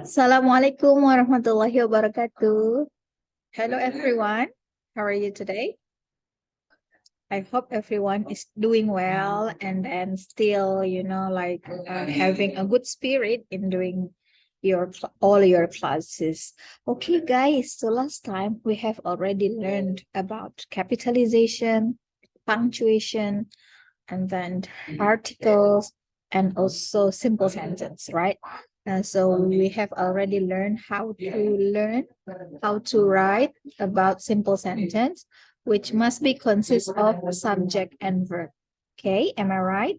Assalamualaikum warahmatullahi wabarakatuh. Hello everyone, how are you today? I hope everyone is doing well and still, having a good spirit in doing all your classes. Okay, guys, so last time we have already learned about capitalization, punctuation, and then articles, and also simple sentence, right? So we have already learned how to write about simple sentence, which must be consist of subject and verb. Okay, am I right?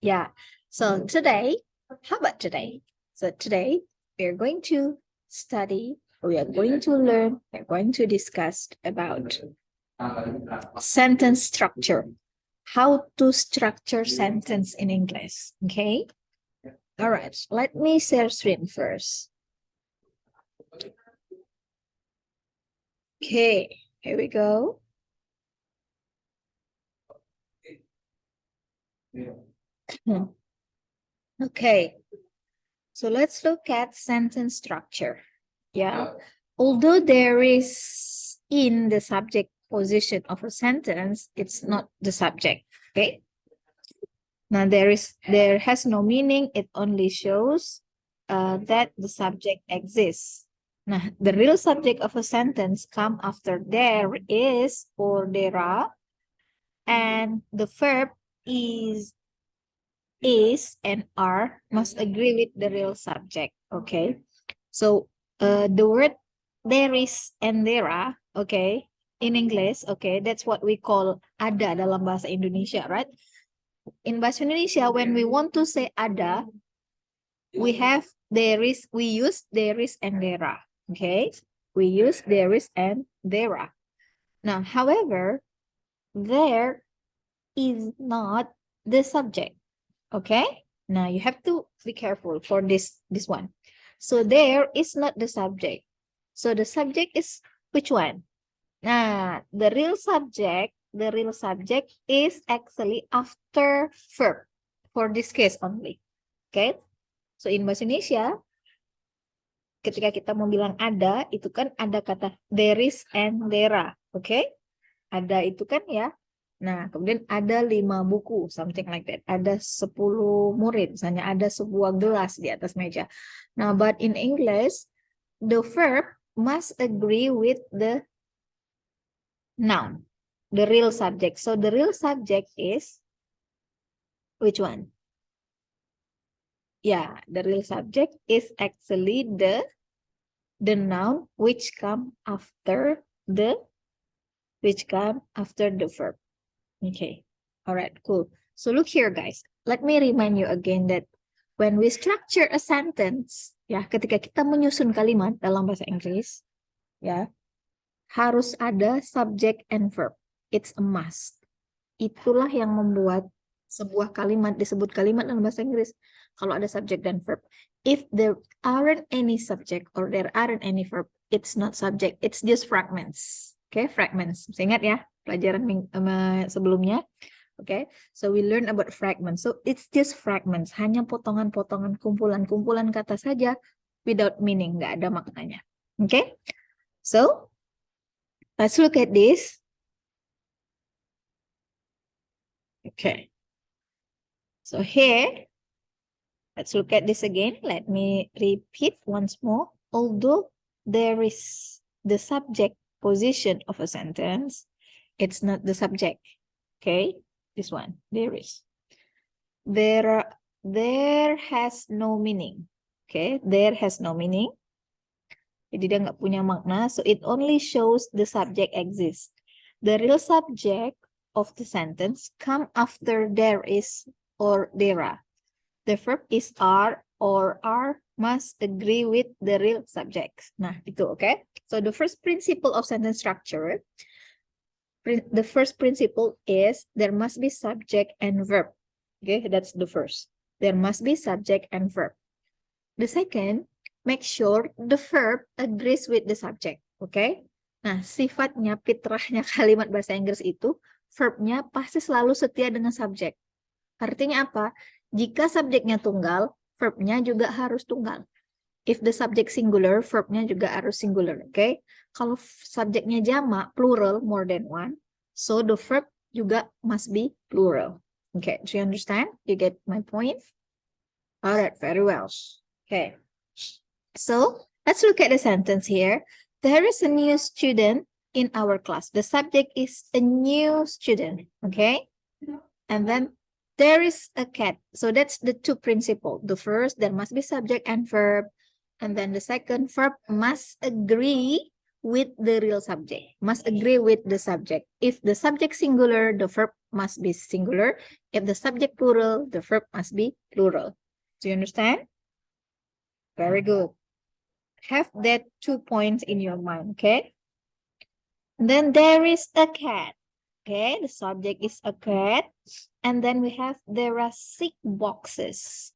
Yeah. So today, how about today? So today we are going to learn, we are going to discuss about sentence structure. How to structure sentence in English. Okay. All right. Let me share screen first. Okay. Here we go. Okay. So let's look at sentence structure. Yeah. Although there is in the subject position of a sentence, it's not the subject. Okay. Now there has no meaning. It only shows that the subject exists. Now the real subject of a sentence come after there is or there are, and the verb is and are must agree with the real subject. Okay, so the word there is and there are, okay, in English, okay, that's what we call ada dalam bahasa Indonesia, right? In bahasa Indonesia, when we want to say ada, we use there is and there are. Okay, we use there is and there are. Now, however, there is not the subject. Okay, now you have to be careful for this one. So there is not the subject. So the subject is which one? Nah, the real subject is actually after verb for this case only. Okay, so in bahasa Indonesia, ketika kita mau bilang ada, itu kan ada kata there is and there are. Okay, ada itu kan ya. Nah, kemudian ada 5 buku, something like that. Ada 10 murid, misalnya ada sebuah gelas di atas meja. Now, but in English, the verb must agree with the noun, the real subject. So the real subject is which one? Yeah, the real subject is actually the noun which come after the verb. Okay. All right, cool. So look here, guys. Let me remind you again that when we structure a sentence, ya, ketika kita menyusun kalimat dalam bahasa Inggris, ya, harus ada subject and verb. It's a must. Itulah yang membuat sebuah kalimat disebut kalimat dalam bahasa Inggris kalau ada subject dan verb. If there aren't any subject or there aren't any verb, it's not subject, it's just fragments. Okay, fragments. Masih ingat ya pelajaran sebelumnya? Okay, so we learn about fragments. So it's just fragments, hanya potongan-potongan, kumpulan-kumpulan kata saja without meaning, nggak ada maknanya. Okay, so let's look at this. Okay, so here, let's look at this again. Let me repeat once more. Although there is the subject position of a sentence, it's not the subject. Okay, this one, there is. There has no meaning. Okay, there has no meaning. Jadi dia nggak punya makna, so it only shows the subject exists. The real subject of the sentence come after there is or there are. The verb is are or are must agree with the real subject. Nah, itu, okay? So the first principle of sentence structure, the first principle is there must be subject and verb. Okay, that's the first. There must be subject and verb. The second, make sure the verb agrees with the subject. Okay? Nah, sifatnya, fitrahnya kalimat bahasa Inggris itu, verbnya pasti selalu setia dengan subjek. Artinya apa? Jika subjeknya tunggal, verbnya juga harus tunggal. If the subject singular, verbnya juga harus singular, okay? Kalau subjeknya jamak, plural, more than one, so the verb juga must be plural. Okay, do you understand? You get my point? Alright, very well. Okay, so let's look at the sentence here. There is a new student in our class. The subject is a new student, okay? And then there is a cat. So that's the two principles. The first, there must be subject and verb. And then the second, verb must agree with the real subject, must agree with the subject. If the subject singular, the verb must be singular. If the subject plural, the verb must be plural. Do you understand? Very good. Have that 2 points in your mind, okay? Then there is a cat. Okay, the subject is a cat. And then we have there are 6 boxes.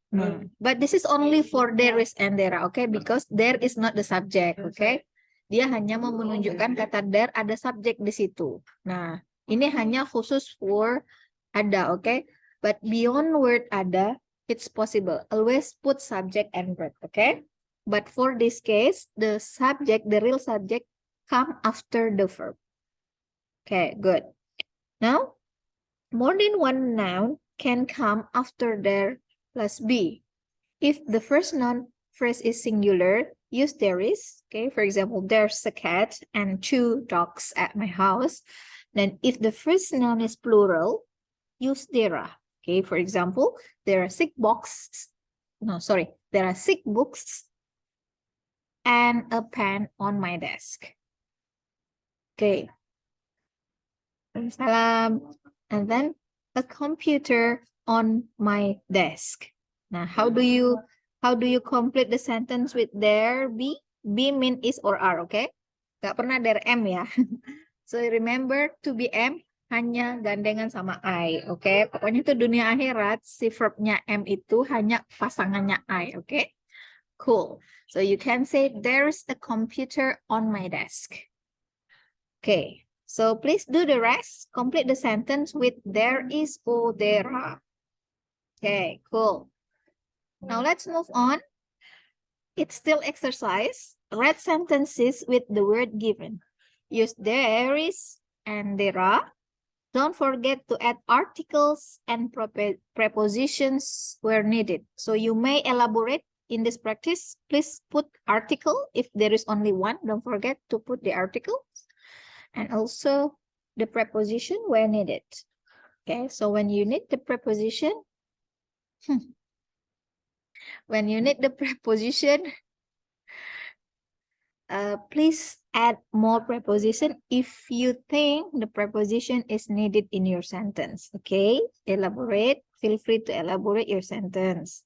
But this is only for there is and there are, okay? Because there is not the subject, okay? Dia hanya mau menunjukkan kata there ada subjek di situ. Nah, ini hanya khusus for ada, okay? But beyond word ada, it's possible. Always put subject and verb, okay? But for this case, the subject, the real subject, come after the verb. Okay, good. Now, more than one noun can come after there plus be. If the first noun phrase is singular, use there is. Okay, for example, there's a cat and 2 dogs at my house. Then if the first noun is plural, use there are. Okay, for example, there are 6 boxes. No, sorry, there are 6 books and a pen on my desk. Okay. Salam. And then a computer on my desk. Now, how do you complete the sentence with there be? Be mean is or are, okay? Gak pernah there am ya. So remember to be am hanya gandengan sama I, okay? Pokoknya itu dunia akhirat si verbnya am itu hanya pasangannya I, okay? Cool. So you can say there's a computer on my desk. Okay. So please do the rest. Complete the sentence with there is or there are. Okay, cool. Now let's move on. It's still exercise. Read sentences with the word given. Use there is and there are. Don't forget to add articles and prepositions where needed. So you may elaborate in this practice. Please put article. If there is only one, don't forget to put the article. And also the preposition where needed. Okay, so when you need the preposition, please add more preposition if you think the preposition is needed in your sentence. Okay, elaborate. Feel free to elaborate your sentence.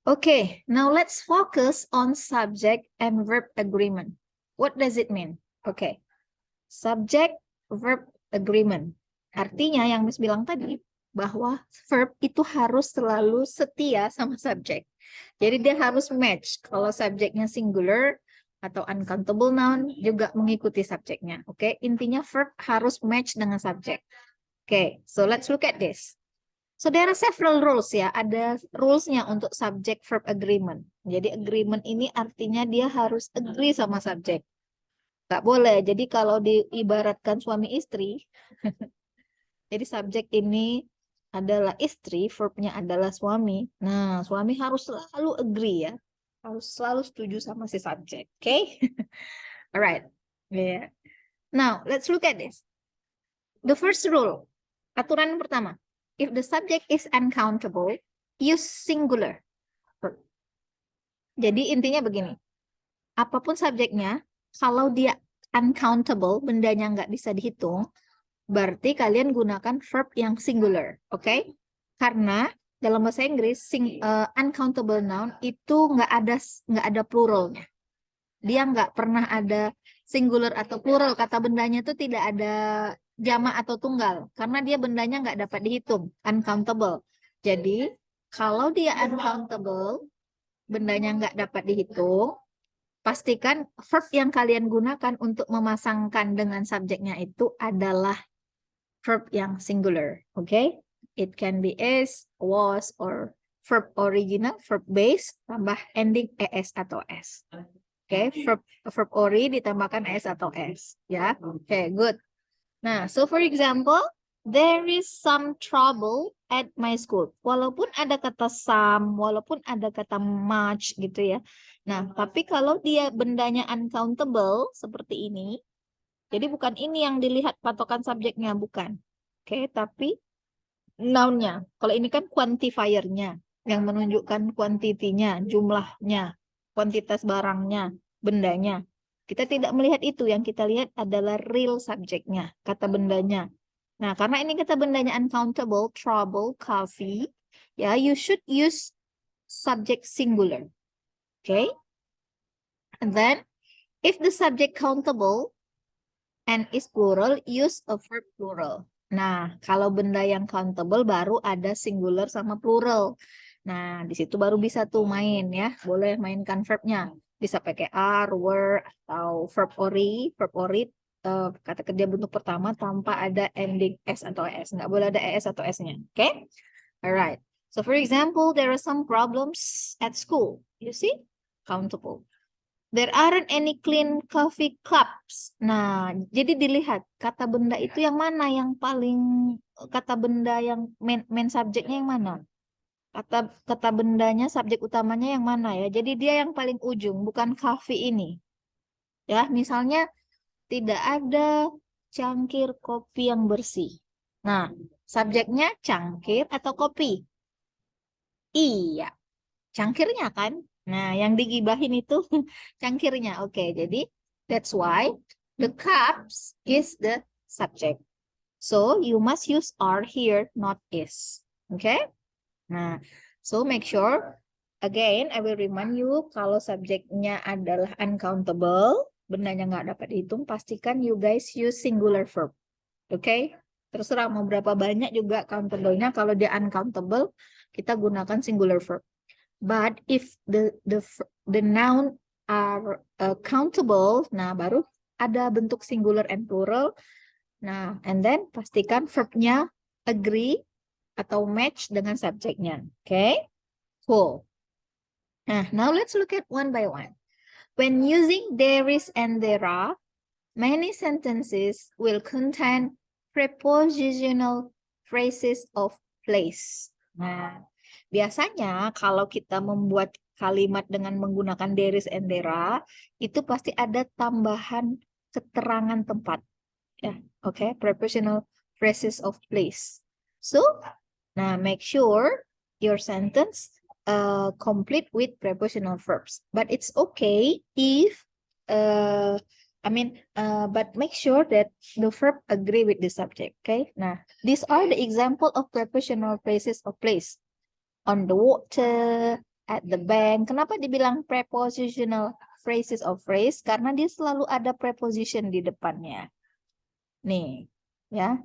Okay, now let's focus on subject and verb agreement. What does it mean? Okay. Subject, verb, agreement. Artinya yang Miss bilang tadi, bahwa verb itu harus selalu setia sama subjek. Jadi dia harus match. Kalau subjeknya singular atau uncountable noun juga mengikuti subjeknya. Oke, intinya verb harus match dengan subjek. Oke, so let's look at this. So there are several rules ya. Ada rules-nya untuk subject verb agreement. Jadi agreement ini artinya dia harus agree sama subjek. Gak boleh. Jadi kalau diibaratkan suami istri, jadi subjek ini adalah istri, verbnya adalah suami. Nah, suami harus selalu agree ya. Harus selalu setuju sama si subjek. Okay? Alright. Yeah. Now, let's look at this. The first rule. Aturan yang pertama. If the subject is uncountable, use singular. Jadi intinya begini. Apapun subjeknya, kalau dia uncountable, bendanya nggak bisa dihitung, berarti kalian gunakan verb yang singular, oke? Okay? Karena dalam bahasa Inggris, uncountable noun itu nggak ada pluralnya. Dia nggak pernah ada singular atau plural, kata bendanya itu tidak ada jamak atau tunggal, karena dia bendanya nggak dapat dihitung, uncountable. Jadi, kalau dia uncountable, bendanya nggak dapat dihitung, pastikan verb yang kalian gunakan untuk memasangkan dengan subjeknya itu adalah verb yang singular. Oke? It can be is, was, or verb original, verb base, tambah ending es atau s. Oke, verb ori ditambahkan es atau s. Ya, oke, good. Nah, so for example, there is some trouble at my school. Walaupun ada kata some, walaupun ada kata much gitu ya. Nah, tapi kalau dia bendanya uncountable seperti ini, jadi bukan ini yang dilihat patokan subjeknya, bukan. Oke, tapi noun-nya. Kalau ini kan quantifier-nya yang menunjukkan kuantitinya, jumlahnya, kuantitas barangnya, bendanya. Kita tidak melihat itu, yang kita lihat adalah real subjeknya, kata bendanya. Nah, karena ini kata bendanya uncountable, trouble, coffee, ya, you should use subject singular. Okay? And then, if the subject countable and is plural, use a verb plural. Nah, kalau benda yang countable baru ada singular sama plural. Nah, di situ baru bisa tuh main ya. Boleh mainkan verbnya. Bisa pakai are, were, atau verb ori. Verb ori kata kerja bentuk pertama tanpa ada ending s atau s. Nggak boleh ada es atau s-nya. Oke? Okay? Alright. So, for example, there are some problems at school. You see? Countable. There aren't any clean coffee cups. Nah, jadi dilihat kata benda itu yang mana yang paling, kata benda yang main subjeknya yang mana? Kata bendanya subjek utamanya yang mana ya? Jadi dia yang paling ujung, bukan coffee ini. Ya, misalnya tidak ada cangkir kopi yang bersih. Nah, subjeknya cangkir atau kopi? Iya, cangkirnya kan? Nah, yang digibahin itu cangkirnya. Oke, jadi that's why the cups is the subject. So you must use are here, not is. Okay? Nah, so make sure, again, I will remind you, kalau subjeknya adalah uncountable, bendanya nggak dapat dihitung, pastikan you guys use singular verb. Okay? Terserah mau berapa banyak juga countable-nya, kalau dia uncountable, kita gunakan singular verb. But if the noun are countable, nah baru ada bentuk singular and plural. Nah, and then pastikan verbnya agree atau match dengan subjeknya. Okay, cool. Nah, now let's look at one by one. When using there is and there are, many sentences will contain prepositional phrases of place. Nah, biasanya kalau kita membuat kalimat dengan menggunakan there is and there are, itu pasti ada tambahan keterangan tempat. Ya, oke, prepositional phrases of place. So, nah make sure your sentence complete with prepositional verbs. But it's okay if but make sure that the verb agree with the subject. Okay. Nah, these are the example of prepositional phrases of place. On the water, at the bank. Kenapa dibilang prepositional phrases of phrase? Karena dia selalu ada preposition di depannya. Nih, ya.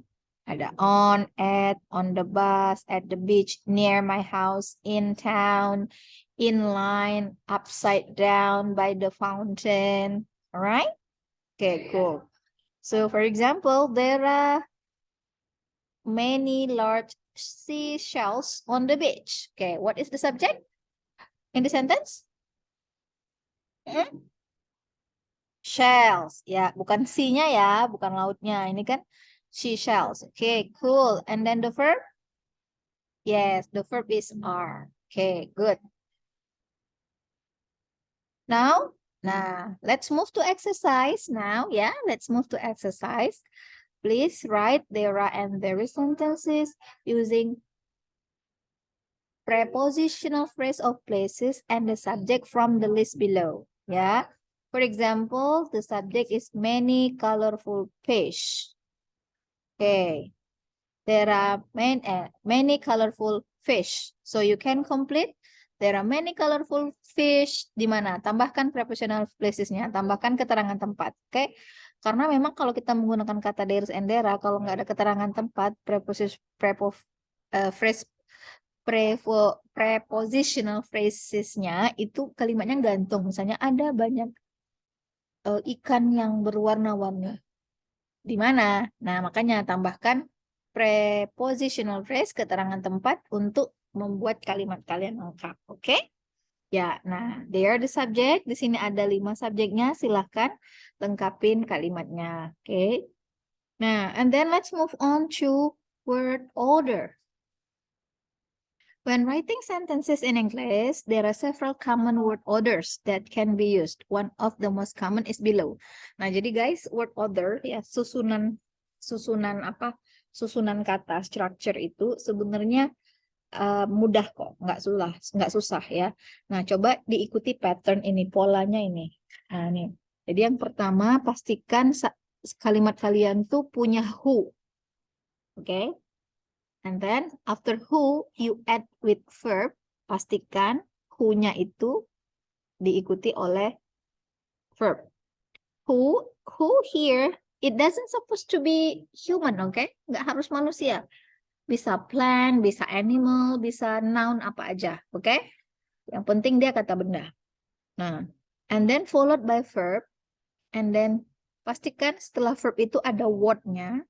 Ada on, at, on the bus, at the beach, near my house, in town, in line, upside down, by the fountain. Alright? Okay, cool. So, for example, there are many large seashells on the beach. Okay, what is the subject in the sentence? Shells. Ya, bukan sea-nya ya, bukan lautnya. Ini kan seashells. Okay, cool. And then the verb? Yes, the verb is are. Okay, good. Now, let's move to exercise now. Yeah, let's move to exercise. Please write there are and there is sentences using prepositional phrase of places and the subject from the list below. Yeah. For example, the subject is many colorful fish. Okay. There are many colorful fish. So you can complete. There are many colorful fish. Di mana? Tambahkan prepositional places-nya. Tambahkan keterangan tempat. Oke. Okay? Karena memang kalau kita menggunakan kata there and there, kalau nggak ada keterangan tempat, prepositional phrases-nya itu kalimatnya gantung. Misalnya ada banyak ikan yang berwarna-warni. Di mana? Nah, makanya tambahkan prepositional phrase, keterangan tempat untuk membuat kalimat kalian lengkap. Oke? Ya, nah, they are the subject. Di sini ada 5 subjeknya. Silahkan lengkapin kalimatnya. Oke? Nah, and then let's move on to word order. When writing sentences in English, there are several common word orders that can be used. One of the most common is below. Nah, jadi guys, word order ya susunan apa? Susunan kata, structure itu sebenarnya mudah kok, nggak susah ya. Nah, coba diikuti pattern ini, polanya ini. Nah, nih. Jadi yang pertama pastikan kalimat kalian tuh punya who. Oke? And then after who you add with verb, pastikan who-nya itu diikuti oleh verb. Who here, it doesn't supposed to be human, okay? Nggak harus manusia. Bisa plant, bisa animal, bisa noun apa aja, okay? Yang penting dia kata benda. Nah, and then followed by verb, and then pastikan setelah verb itu ada word-nya,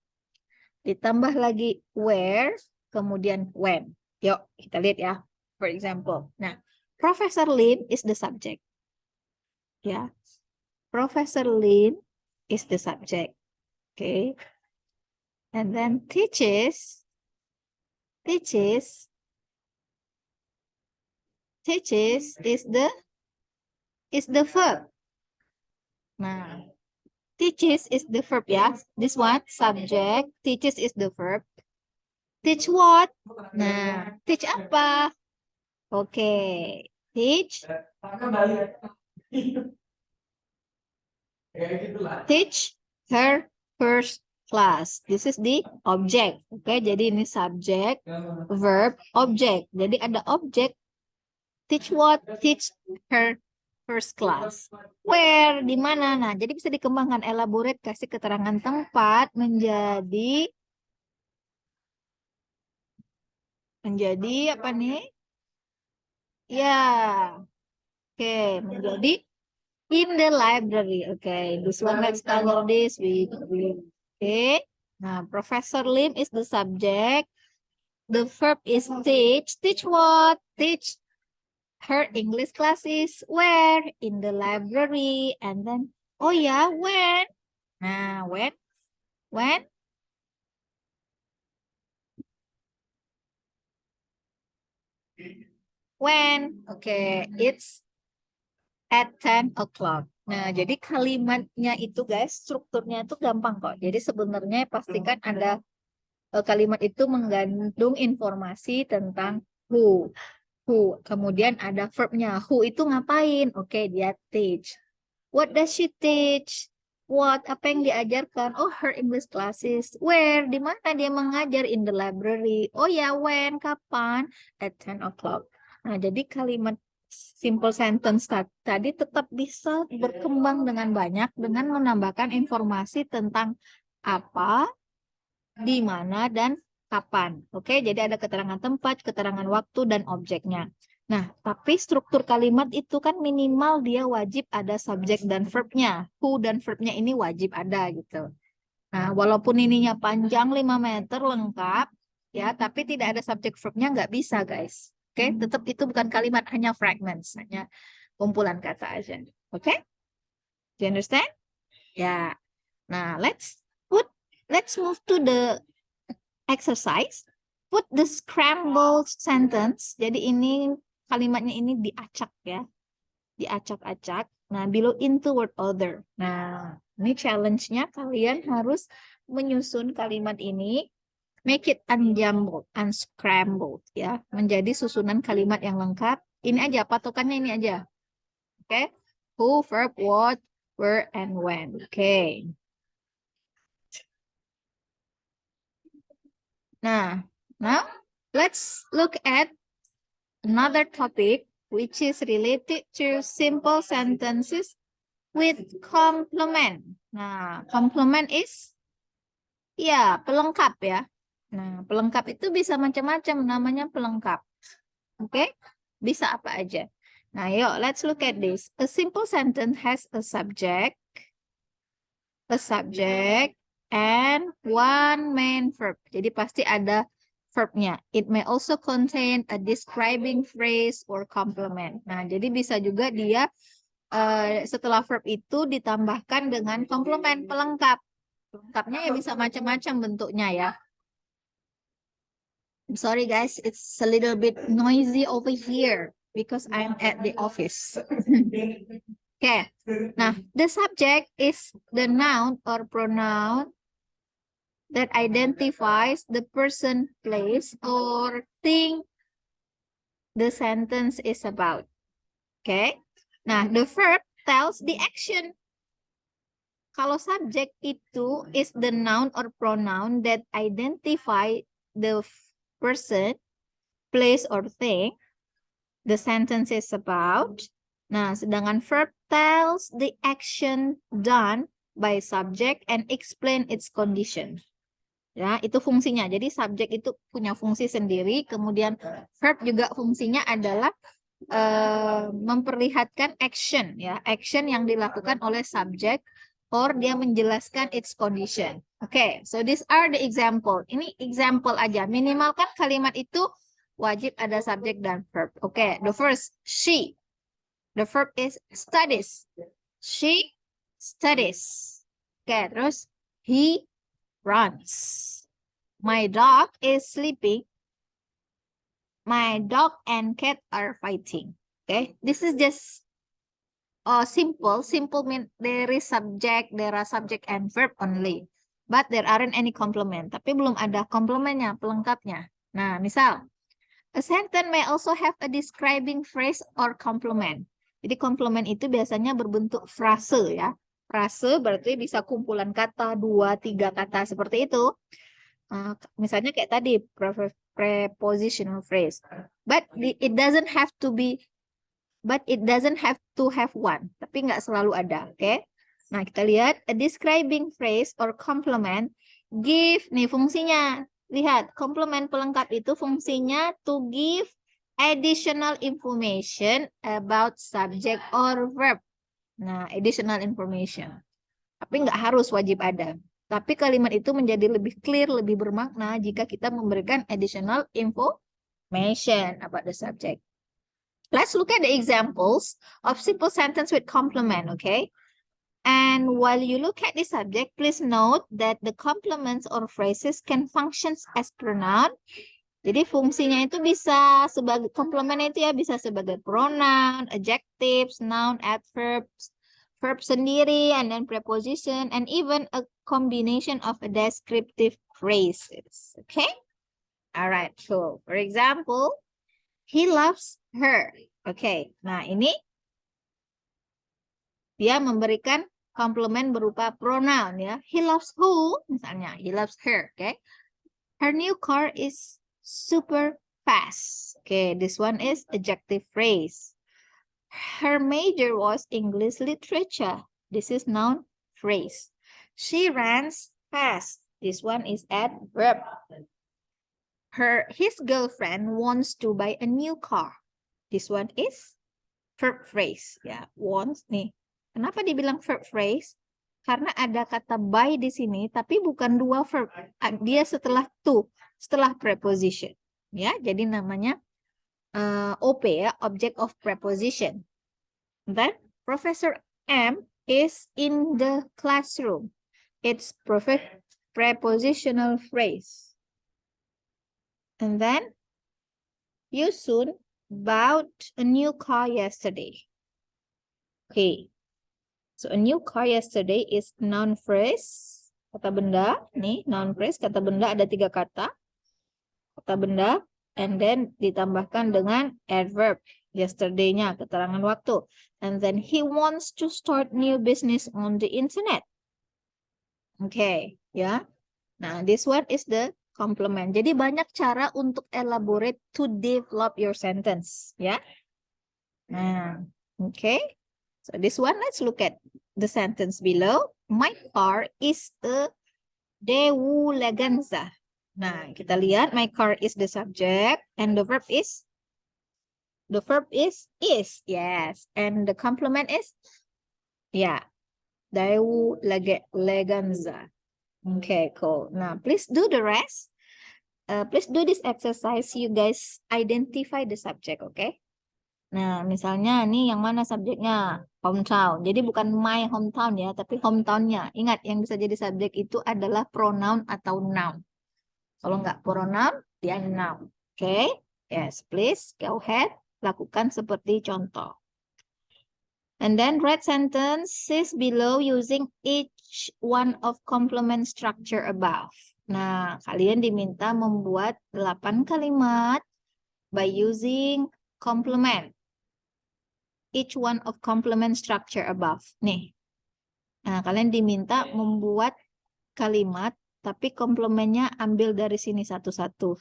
ditambah lagi where, kemudian when. Yuk, kita lihat ya. For example, nah, Professor Lin is the subject. Ya, Professor Lin is the subject. Okay. And then teaches is the verb. Nah, teaches is the verb ya. This one, subject, teaches is the verb. Teach what? Nah, teach apa? Oke, teach her first class. This is the object. Oke, jadi ini subject, verb, object. Jadi ada object. Teach what? Teach her first class. Where? Di mana? Nah, jadi bisa dikembangkan, elaborate, kasih keterangan tempat menjadi apa nih? Ya. Oke, menjadi in the library. Okay, this one, let's color this with blue. Okay. Nah, Professor Lim is the subject. The verb is teach. Teach what? Teach her English classes. Where? In the library. And then, oh yeah, when? Nah, when? When? When? Okay, it's at 10 o'clock. Nah, jadi kalimatnya itu guys, strukturnya itu gampang kok. Jadi sebenarnya pastikan ada kalimat itu mengandung informasi tentang who. Kemudian ada verbnya. Who itu ngapain? Oke, dia teach. What does she teach? What? Apa yang diajarkan? Oh, her English classes. Where? Di mana dia mengajar? In the library. Oh ya, when? Kapan? At 10 o'clock. Nah, jadi kalimat simple sentence tadi tetap bisa berkembang dengan banyak dengan menambahkan informasi tentang apa, di mana, dan kapan. Oke, jadi ada keterangan tempat, keterangan waktu, dan objeknya. Nah, tapi struktur kalimat itu kan minimal dia wajib ada subjek dan verbnya. Who dan verbnya ini wajib ada gitu. Nah, walaupun ininya panjang 5 meter lengkap, ya, tapi tidak ada subjek verbnya nggak bisa, guys. Oke, tetap itu bukan kalimat, hanya fragments, hanya kumpulan kata aja. Oke? Do you understand? Ya. Nah, let's move to the exercise. Put the scrambled sentence. Jadi ini kalimatnya ini diacak ya. Diacak-acak. Nah, below into word order. Nah, ini challenge-nya kalian harus menyusun kalimat ini. Make it unjumbled, unscrambled ya. Menjadi susunan kalimat yang lengkap. Ini aja, patokannya ini aja. Oke. Okay? Who, verb, what, where, and when. Oke. Okay. Now let's look at another topic which is related to simple sentences with complement. Nah, complement is ya pelengkap ya. Nah, pelengkap itu bisa macam-macam, namanya pelengkap. Oke? Bisa apa aja. Nah, yuk, let's look at this. A simple sentence has a subject, and one main verb. Jadi pasti ada verbnya. It may also contain a describing phrase or complement. Nah, jadi bisa juga dia setelah verb itu ditambahkan dengan komplement pelengkap. Pelengkapnya ya bisa macam-macam bentuknya ya. I'm sorry guys, it's a little bit noisy over here because I'm at the office. Okay. Nah, the subject is the noun or pronoun that identifies the person, place, or thing the sentence is about. Okay. Nah, the verb tells the action. Kalau subjek itu is the noun or pronoun that identify the person, place, or thing the sentence is about. Nah, sedangkan verb tells the action done by subject and explain its condition. Ya, itu fungsinya. Jadi subjek itu punya fungsi sendiri, kemudian verb juga fungsinya adalah memperlihatkan action ya, action yang dilakukan oleh subjek or dia menjelaskan its condition. Oke, so these are the example. Ini example aja. Minimal kan kalimat itu wajib ada subjek dan verb. Oke, the first she. The verb is studies. She studies. Oke, terus he runs. My dog is sleeping. My dog and cat are fighting. Okay, this is just simple. Simple mean there is subject, there are subject and verb only. But there aren't any complement. Tapi belum ada komplementnya, pelengkapnya. Nah, misal, a sentence may also have a describing phrase or complement. Jadi komplement itu biasanya berbentuk frase ya. Frase berarti bisa kumpulan kata, 2, 3 kata seperti itu. Misalnya kayak tadi prepositional phrase. But it doesn't have to have one. Tapi nggak selalu ada, oke? Nah, kita lihat a describing phrase or complement give nih fungsinya. Lihat, complement pelengkap itu fungsinya to give additional information about subject or verb. Nah, additional information. Tapi nggak harus wajib ada. Tapi kalimat itu menjadi lebih clear, lebih bermakna jika kita memberikan additional information about the subject. Let's look at the examples of simple sentence with complement, okay? And while you look at the subject, please note that the complements or phrases can function as pronoun. Jadi fungsinya itu bisa sebagai complement itu ya bisa sebagai pronoun, adjectives, noun, adverbs, verb sendiri, and then preposition, and even a combination of a descriptive phrases. Okay? All right, so for example, he loves her. Okay, nah ini dia memberikan komplement berupa pronoun ya. He loves who? Misalnya, he loves her. Okay. Her new car is super fast. Okay, this one is adjective phrase. Her major was English literature. This is noun phrase. She runs fast. This one is adverb. His girlfriend wants to buy a new car. This one is verb phrase. Ya, wants nih. Kenapa dibilang verb phrase? Karena ada kata buy di sini, tapi bukan dua verb. Dia setelah to, setelah preposition. Ya, jadi namanya OP ya, object of preposition. Then Professor M is in the classroom. It's prepositional phrase. And then Yusun bought a new car yesterday. Okay. So a new car yesterday is noun phrase. Kata benda, nih noun phrase, kata benda ada 3 kata. Kata benda, and then ditambahkan dengan adverb. Yesterday-nya, keterangan waktu. And then he wants to start new business on the internet. Okay, ya. Nah, this one is the complement. Jadi banyak cara untuk elaborate to develop your sentence, ya. Nah, okay. So this one, let's look at the sentence below. My car is a Daewoo Leganza. Nah, kita lihat my car is the subject and the verb is yes, and the complement is yeah, Daewoo Leganza. Okay, cool. Now, please do the rest. Please do this exercise. You guys identify the subject, okay? Nah, misalnya nih yang mana subjeknya? Hometown. Jadi bukan my hometown ya, tapi hometownnya. Ingat, yang bisa jadi subjek itu adalah pronoun atau noun. Kalau nggak pronoun, dia noun. Okay? Yes, please go ahead. Lakukan seperti contoh. And then write sentences below using each one of complement structure above. Nah, kalian diminta membuat 8 kalimat by using complement. Each one of complement structure above. Nih. Nah, kalian diminta membuat kalimat, tapi komplemennya ambil dari sini satu-satu.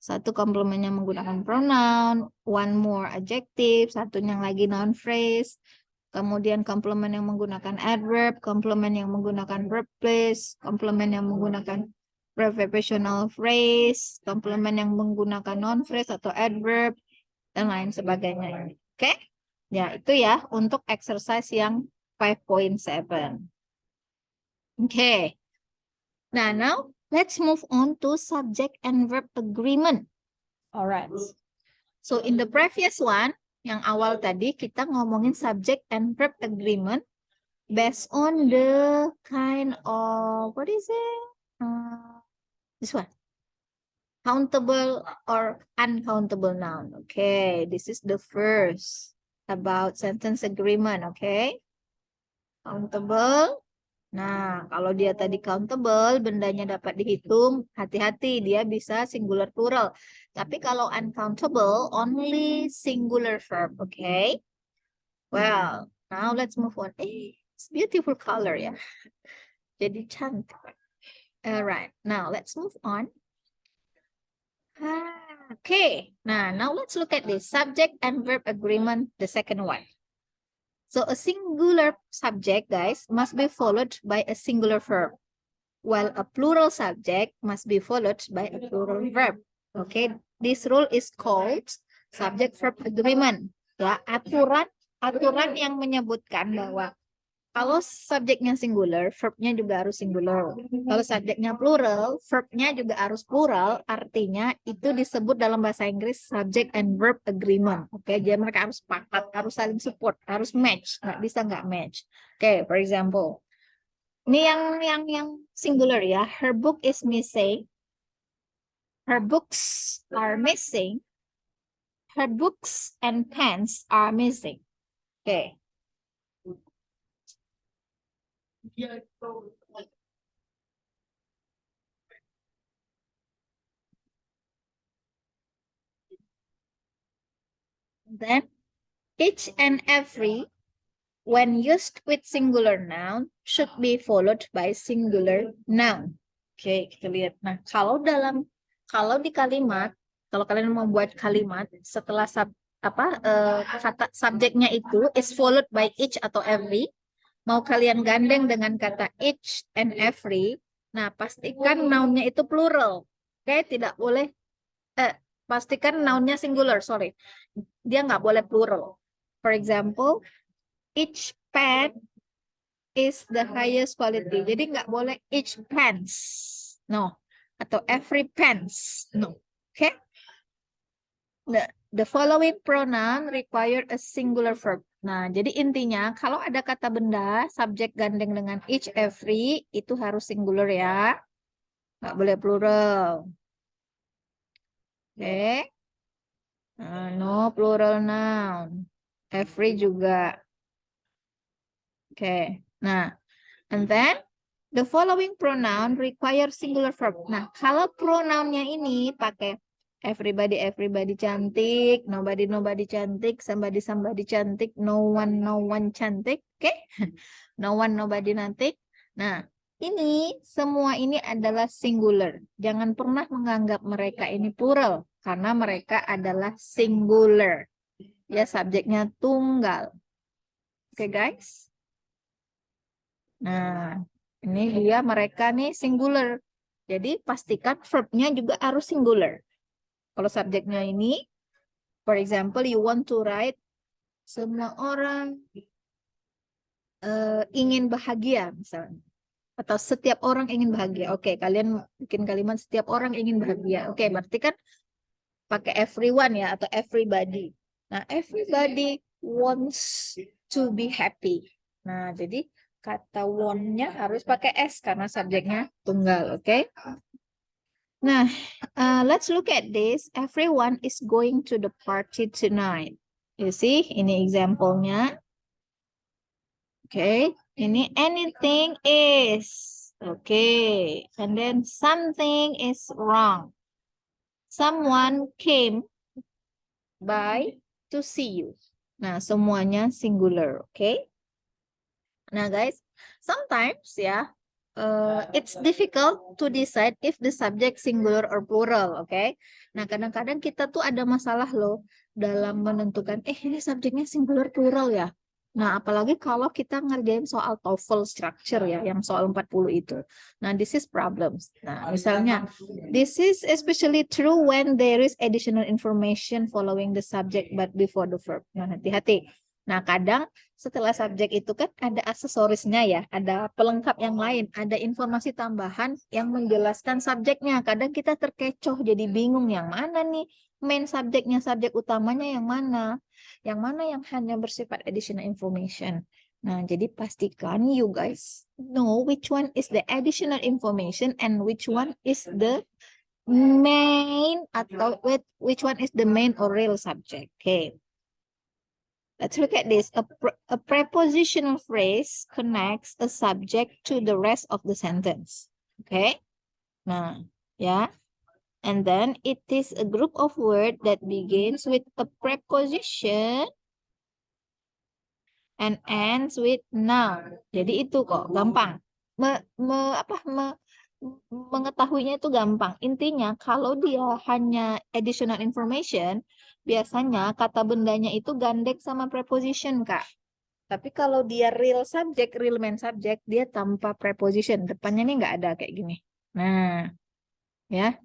Satu komplemennya menggunakan pronoun, one more adjective, satunya lagi noun phrase, kemudian komplement yang menggunakan adverb, komplement yang menggunakan verb place, komplement yang menggunakan prepositional phrase, komplement yang menggunakan noun phrase atau adverb, dan lain sebagainya. Oke? Ya, itu ya untuk exercise yang 5.7. Oke. Nah, now let's move on to subject and verb agreement. Alright. So in the previous one, yang awal tadi kita ngomongin subject and verb agreement based on the kind of, what is it? This one. Countable or uncountable noun. Okay, this is the first about sentence agreement. Okay. Countable. Nah, kalau dia tadi countable, bendanya dapat dihitung, hati-hati, dia bisa singular plural. Tapi kalau uncountable, only singular verb, okay? Well, now let's move on. It's beautiful color ya. Jadi cantik. Alright, now let's move on. Okay, now let's look at this. Subject and verb agreement, the second one. So a singular subject, guys, must be followed by a singular verb, while a plural subject must be followed by a plural verb. Okay, this rule is called subject-verb agreement. Ya, aturan yang menyebutkan bahwa kalau subjeknya singular, verbnya juga harus singular. Kalau subjeknya plural, verbnya juga harus plural. Artinya itu disebut dalam bahasa Inggris subject and verb agreement. Oke, jadi mereka harus sepakat, harus saling support, harus match. Nggak bisa nggak match. Oke, for example, ini yang singular ya. Her book is missing. Her books are missing. Her books and pens are missing. Oke. Then each and every, when used with singular noun, should be followed by singular noun. Oke, kita lihat. Nah, kalau di kalimat, kalau kalian membuat kalimat setelah kata subjeknya itu is followed by each atau every, mau kalian gandeng dengan kata each and every, nah pastikan nounnya itu plural. Oke, tidak boleh pastikan nounnya singular, sorry. Dia nggak boleh plural. For example, each pen is the highest quality. Jadi nggak boleh each pens. No. Atau every pens. No. Okay? The following pronoun require a singular verb. Nah, jadi intinya kalau ada kata benda, subjek gandeng dengan each, every, itu harus singular ya. Nggak boleh plural. Oke. Okay? No plural noun. Every juga. Oke. Okay. Nah, and then the following pronoun require singular verb. Nah, kalau pronounnya ini pakai everybody, everybody cantik, nobody, nobody cantik, somebody, somebody cantik, no one cantik, oke? Okay? No one, nobody cantik. Nah, semua ini adalah singular. Jangan pernah menganggap mereka ini plural, karena mereka adalah singular. Ya, subjeknya tunggal. Oke, okay, guys? Nah, ini dia mereka nih singular. Jadi pastikan verbnya juga harus singular. Kalau subjeknya ini, for example, you want to write, semua orang ingin bahagia misalnya. Atau setiap orang ingin bahagia. Oke, kalian bikin kalimat setiap orang ingin bahagia. Oke, berarti kan pakai everyone ya atau everybody. Nah, everybody wants to be happy. Nah, jadi kata want-nya harus pakai S karena subjeknya tunggal, oke? Nah, let's look at this. Everyone is going to the party tonight. You see, ini example-nya. Oke, ini anything is. Oke, and then something is wrong. Someone came by to see you. Nah, semuanya singular, oke? Nah, guys, sometimes ya, it's difficult to decide if the subject singular or plural, oke? Nah, kadang-kadang kita tuh ada masalah loh dalam menentukan, ini subjeknya singular plural ya. Nah, apalagi kalau kita ngerjain soal TOEFL structure ya, yang soal 40 itu. Nah, this is problems. Nah, misalnya, this is especially true when there is additional information following the subject but before the verb. Nah, hati-hati. Nah, kadang setelah subjek itu kan ada aksesorisnya ya, ada pelengkap yang lain, ada informasi tambahan yang menjelaskan subjeknya. Kadang kita terkecoh jadi bingung yang mana nih main subjeknya, subjek utamanya yang mana yang hanya bersifat additional information. Nah, jadi pastikan you guys know which one is the additional information and which one is the main atau which one is the main or real subject. Okay. Let's look at this. A prepositional phrase connects a subject to the rest of the sentence. Okay. Nah, ya. And then it is a group of words that begins with a preposition and ends with noun. Jadi itu kok gampang. Mengetahuinya itu gampang. Intinya kalau dia hanya additional information, biasanya kata bendanya itu gandeng sama preposition, Kak. Tapi kalau dia real subject, real main subject, dia tanpa preposition. Depannya nih nggak ada kayak gini. Nah, ya.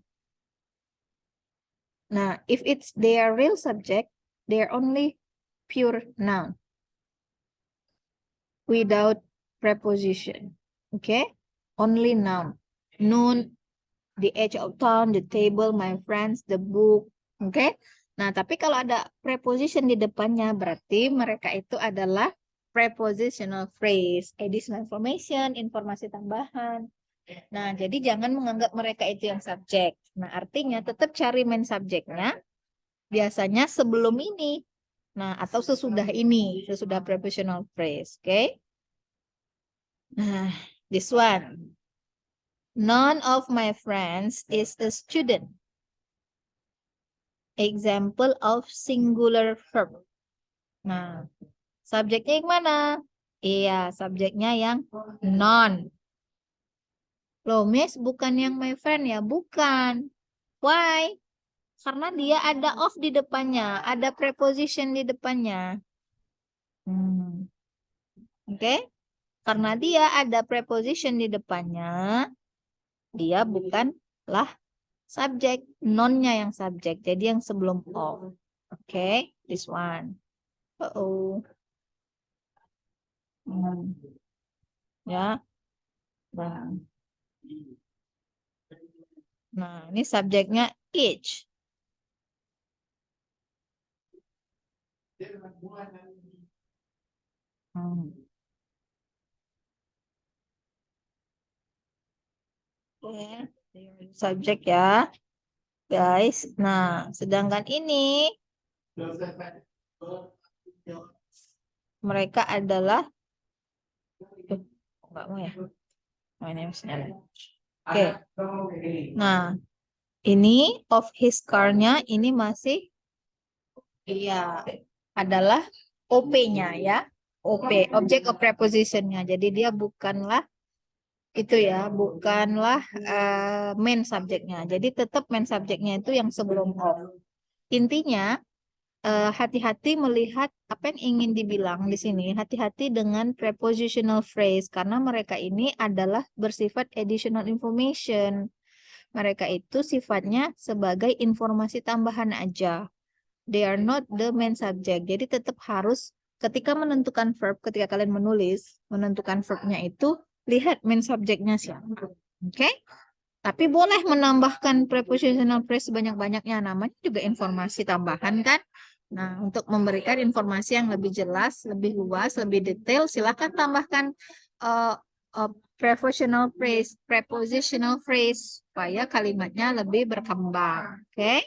Nah, if it's their real subject, they're only pure noun without preposition. Okay? Only noun. Noon, the edge of town, the table, my friends, the book. Okay? Nah, tapi kalau ada preposition di depannya, berarti mereka itu adalah prepositional phrase, additional information, informasi tambahan. Nah, jadi jangan menganggap mereka itu yang subjek. Nah, artinya tetap cari main subjeknya, biasanya sebelum ini. Nah, atau sesudah ini, sesudah prepositional phrase. Oke? Nah, this one. None of my friends is a student. Example of singular verb. Nah, subjeknya yang mana? Iya, subjeknya yang none. Loh, Miss, bukan yang my friend ya? Bukan. Why? Karena dia ada of di depannya, ada preposition di depannya. Oke? Karena dia ada preposition di depannya, dia bukanlah subjek, non-nya yang subjek. Jadi yang sebelum of. Oke, this one. Ya. Nah, ini subjeknya each. Oke, subjek ya, guys. Nah, sedangkan ini mereka adalah enggak mau ya. Oh, ini misalnya. Oke. Nah, ini of his car-nya ini masih iya adalah OP-nya ya. OP, object of preposition-nya. Jadi dia bukanlah itu ya, bukanlah main subjeknya. Jadi tetap main subjeknya itu yang sebelum of. Intinya hati-hati melihat apa yang ingin dibilang di sini. Hati-hati dengan prepositional phrase karena mereka ini adalah bersifat additional information. Mereka itu sifatnya sebagai informasi tambahan aja. They are not the main subject. Jadi tetap harus ketika menentukan verb, ketika kalian menulis, menentukan verbnya itu lihat main subjeknya siapa. Oke? Tapi boleh menambahkan prepositional phrase sebanyak-banyaknya. Namanya juga informasi tambahan kan? Nah, untuk memberikan informasi yang lebih jelas, lebih luas, lebih detail, silakan tambahkan uh, prepositional phrase supaya kalimatnya lebih berkembang. Oke?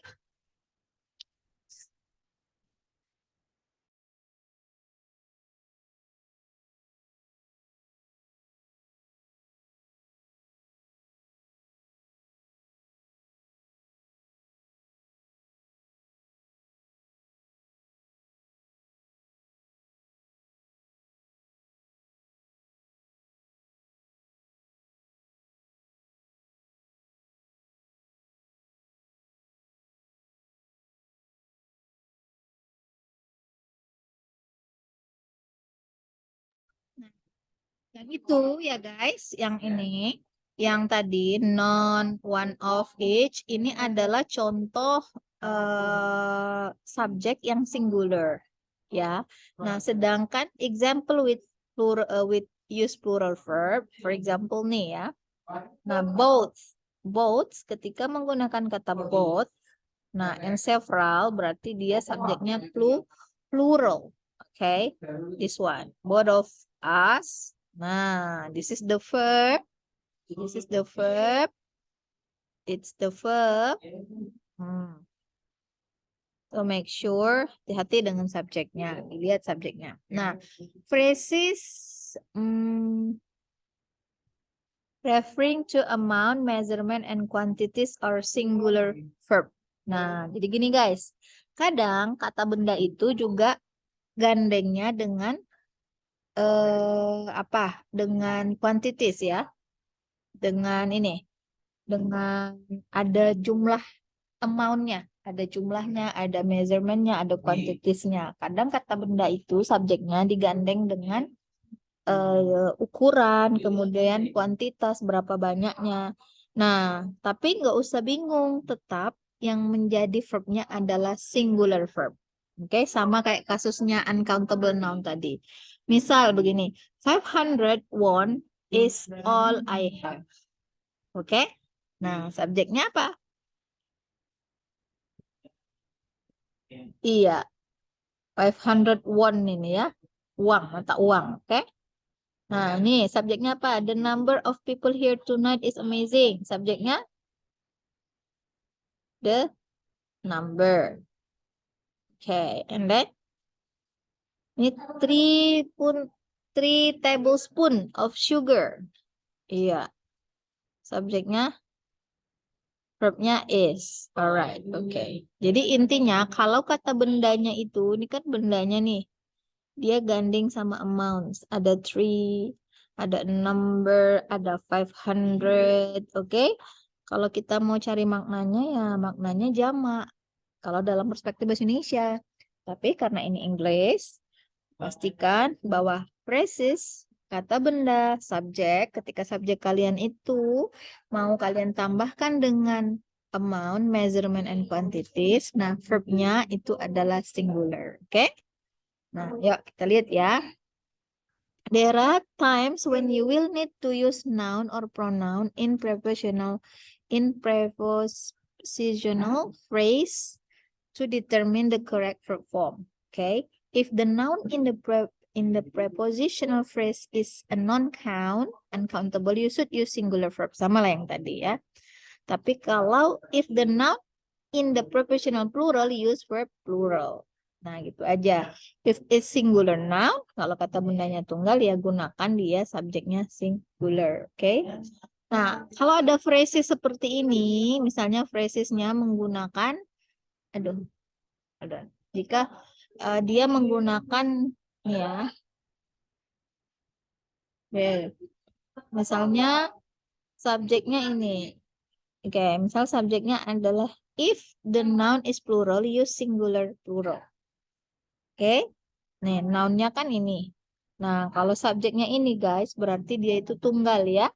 Nah, yang itu ya guys, yang ini, yang tadi non one of each, ini adalah contoh subjek yang singular, ya. Nah, sedangkan example with with use plural verb, for example nih ya. Nah, both ketika menggunakan kata both, nah and several berarti dia subjeknya plural. Okay, this one, both of us. Nah, this is the verb. This is the verb. It's the verb. So make sure hati-hati dengan subjeknya. Dilihat subjeknya. Nah, phrases referring to amount, measurement, and quantities or singular verb. Nah, jadi gini guys. Kadang kata benda itu juga gandengnya dengan dengan quantities ya. Dengan ini, dengan ada jumlah amount-nya, ada jumlahnya, ada measurement-nya, ada quantities-nya. Kadang kata benda itu subjeknya digandeng dengan ukuran, kemudian kuantitas berapa banyaknya. Nah, tapi nggak usah bingung, tetap yang menjadi verbnya adalah singular verb. Oke, sama kayak kasusnya uncountable noun tadi. Misal begini, 500 won is all I have. Oke, nah subjeknya apa? Iya, 500 won ini ya, uang, mata uang. Oke. Nah, ini subjeknya apa? The number of people here tonight is amazing. Subjeknya the number. Okay, and then ini 3 tablespoon of sugar. Iya, subjeknya verbnya is. Alright, okay. Jadi intinya kalau kata bendanya itu, ini kan bendanya nih, dia gandeng sama amounts. Ada 3, ada number, ada 500, okay? Kalau kita mau cari maknanya ya maknanya jamak. Kalau dalam perspektif bahasa Indonesia. Tapi karena ini English, pastikan bahwa phrases, kata benda, subjek, ketika subjek kalian itu mau kalian tambahkan dengan amount, measurement, and quantities. Nah, verbnya itu adalah singular. Oke? Nah, yuk kita lihat ya. There are times when you will need to use noun or pronoun in prepositional phrase to determine the correct verb form. Okay, if the noun in the prepositional phrase is a non-count, uncountable, you should use singular verb. Sama lah yang tadi ya. Tapi kalau if the noun in the prepositional plural, use verb plural. Nah, gitu aja. If it's singular noun, kalau kata bendanya tunggal, ya gunakan dia subjeknya singular. Oke. Nah, kalau ada phrases seperti ini, misalnya phrasesnya menggunakan, jika dia menggunakan, ya, misalnya subjeknya ini. Oke, misal subjeknya adalah if the noun is plural, use singular plural. Oke, nih nounnya kan ini. Nah, kalau subjeknya ini guys, berarti dia itu tunggal ya.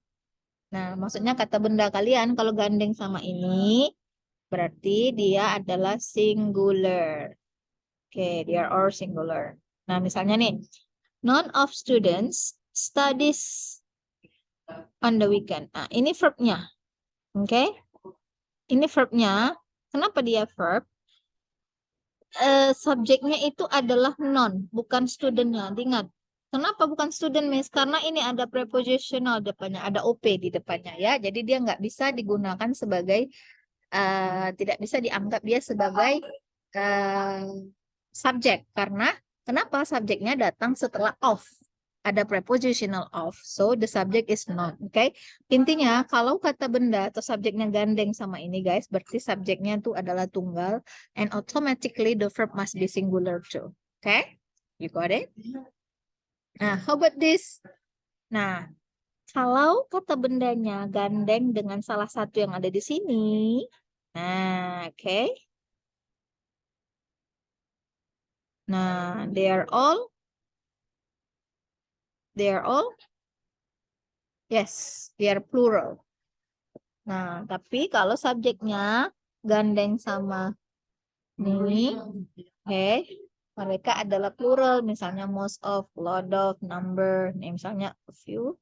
Nah, maksudnya kata benda kalian kalau gandeng sama ini, berarti dia adalah singular. Oke, they are all singular. Nah, misalnya nih, none of students studies On the weekend. Nah, ini verbnya. Oke. Ini verbnya. Kenapa dia verb? Subjeknya itu adalah non, bukan studentnya. Ingat. Kenapa bukan student, Miss? Karena ini ada prepositional depannya, ada OP di depannya ya. Jadi dia nggak bisa digunakan sebagai, tidak bisa dianggap dia sebagai subjek. Karena kenapa subjeknya datang setelah of? Ada prepositional of, so the subject is non. Oke, intinya kalau kata benda atau subjeknya gandeng sama ini guys, berarti subjeknya itu adalah tunggal, and automatically the verb must be singular too. Oke, you got it? Nah, how about this? Nah, kalau kata bendanya gandeng dengan salah satu yang ada di sini, nah, oke. Nah, they are all, yes, they are plural. Nah, tapi kalau subjeknya gandeng sama ini, oke, mereka adalah plural. Misalnya most of, lot of, number. Nih, misalnya a few.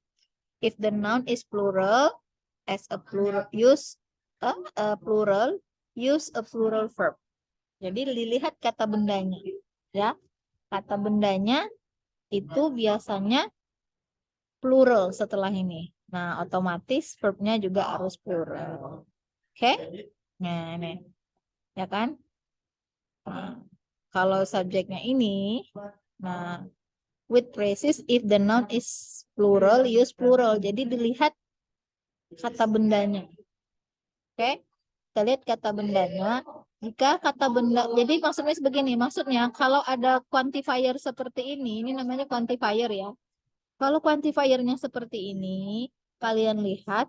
If the noun is plural, as a plural, use a plural, use a plural verb. Jadi dilihat kata bendanya, ya. Kata bendanya itu biasanya plural setelah ini. Nah, otomatis verbnya juga harus plural. Oke? Nah, ini. Ya kan? Nah, kalau subjeknya ini, nah, with phrases, if the noun is plural, use plural. Jadi dilihat kata bendanya. Oke? Kita lihat kata bendanya. Jika kata benda, jadi maksudnya begini, maksudnya kalau ada quantifier seperti ini namanya quantifier ya. Kalau quantifiernya seperti ini, kalian lihat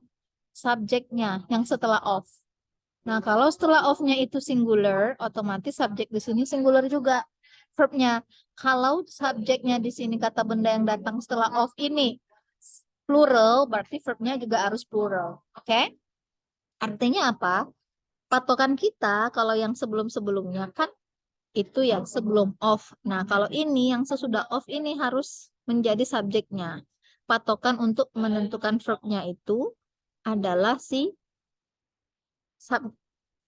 subjeknya yang setelah of. Nah, kalau setelah of-nya itu singular, otomatis subjek di sini singular juga. Verbnya, kalau subjeknya di sini kata benda yang datang setelah of ini plural, berarti verbnya juga harus plural. Oke? Artinya apa? Patokan kita kalau yang sebelum-sebelumnya kan itu yang sebelum of. Nah, kalau ini yang sesudah of ini harus menjadi subjeknya. Patokan untuk menentukan verbnya itu adalah si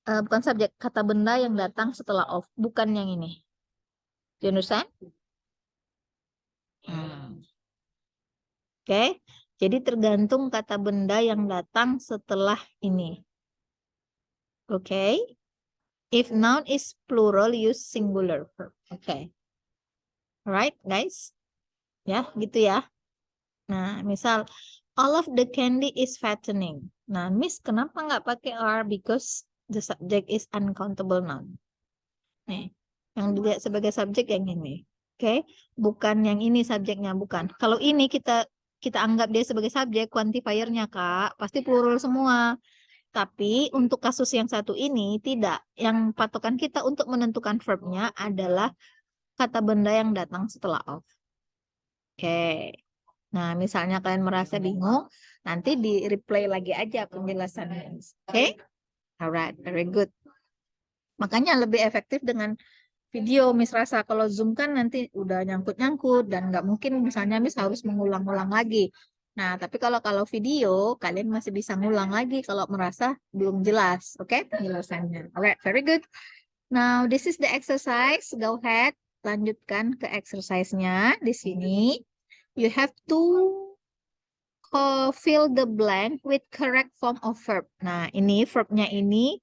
bukan subjek, kata benda yang datang setelah of, bukan yang ini. Do you understand? Oke, jadi tergantung kata benda yang datang setelah ini. Oke, if noun is plural, use singular verb. Oke, alright guys, ya gitu ya. Nah, misal all of the candy is fattening. Nah, Miss kenapa nggak pakai are? Because the subject is uncountable noun. Nih, yang dilihat sebagai subjek yang ini. Oke, bukan yang ini subjeknya, bukan. Kalau ini kita anggap dia sebagai subjek, quantifiernya Kak, pasti plural semua. Tapi untuk kasus yang satu ini tidak. Yang patokan kita untuk menentukan verbnya adalah kata benda yang datang setelah of. Oke. Nah, misalnya kalian merasa bingung, nanti di replay lagi aja penjelasannya. Oke? Alright, very good. Makanya lebih efektif dengan video, Miss rasa. Kalau Zoom kan nanti udah nyangkut-nyangkut dan nggak mungkin misalnya Miss harus mengulang-ulang lagi. Nah, tapi kalau video, kalian masih bisa ngulang lagi kalau merasa belum jelas. Oke, penjelasannya. Alright, very good. Now, this is the exercise. Go ahead, lanjutkan ke exercise-nya di sini. You have to fill the blank with correct form of verb. Nah, ini verbnya ini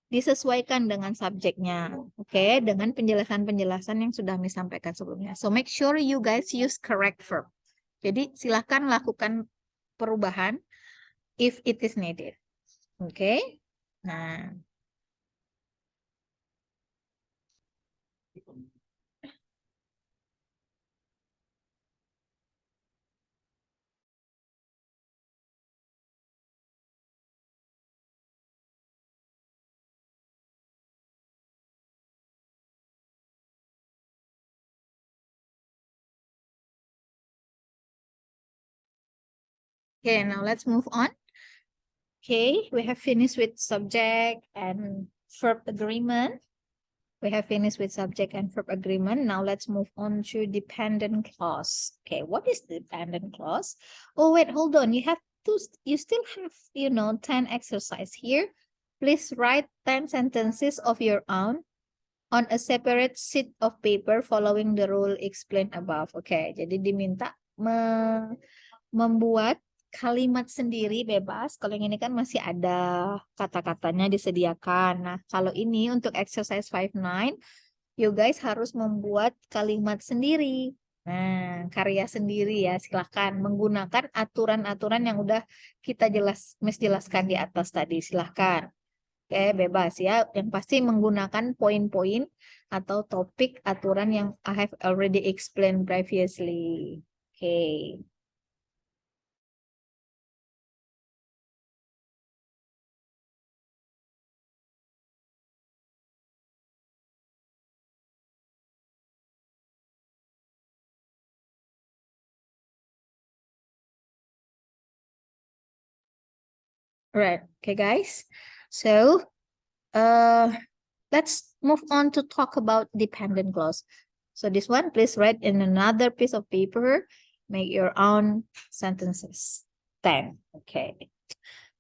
disesuaikan dengan subjeknya. Oke, dengan penjelasan-penjelasan yang sudah Miss sampaikan sebelumnya. So make sure you guys use correct verb. Jadi silahkan lakukan perubahan if it is needed. Oke. Nah. Okay, now let's move on. Okay, we have finished with subject and verb agreement. We have finished with subject and verb agreement. Now let's move on to dependent clause. Okay, what is dependent clause? Oh, wait, hold on. You have you still have, 10 exercise here. Please write 10 sentences of your own on a separate sheet of paper following the rule explained above. Oke, jadi diminta membuat kalimat sendiri bebas. Kalau yang ini kan masih ada kata-katanya disediakan. Nah, kalau ini untuk exercise 5-9, you guys harus membuat kalimat sendiri. Nah, karya sendiri ya, silahkan menggunakan aturan-aturan yang udah kita jelaskan di atas tadi, silahkan. Oke, bebas ya. Yang pasti menggunakan poin-poin atau topik aturan yang I have already explained previously. Oke. Right. Okay, guys. So, let's move on to talk about dependent clause. So this one, please write in another piece of paper. Make your own sentences. 10. Okay.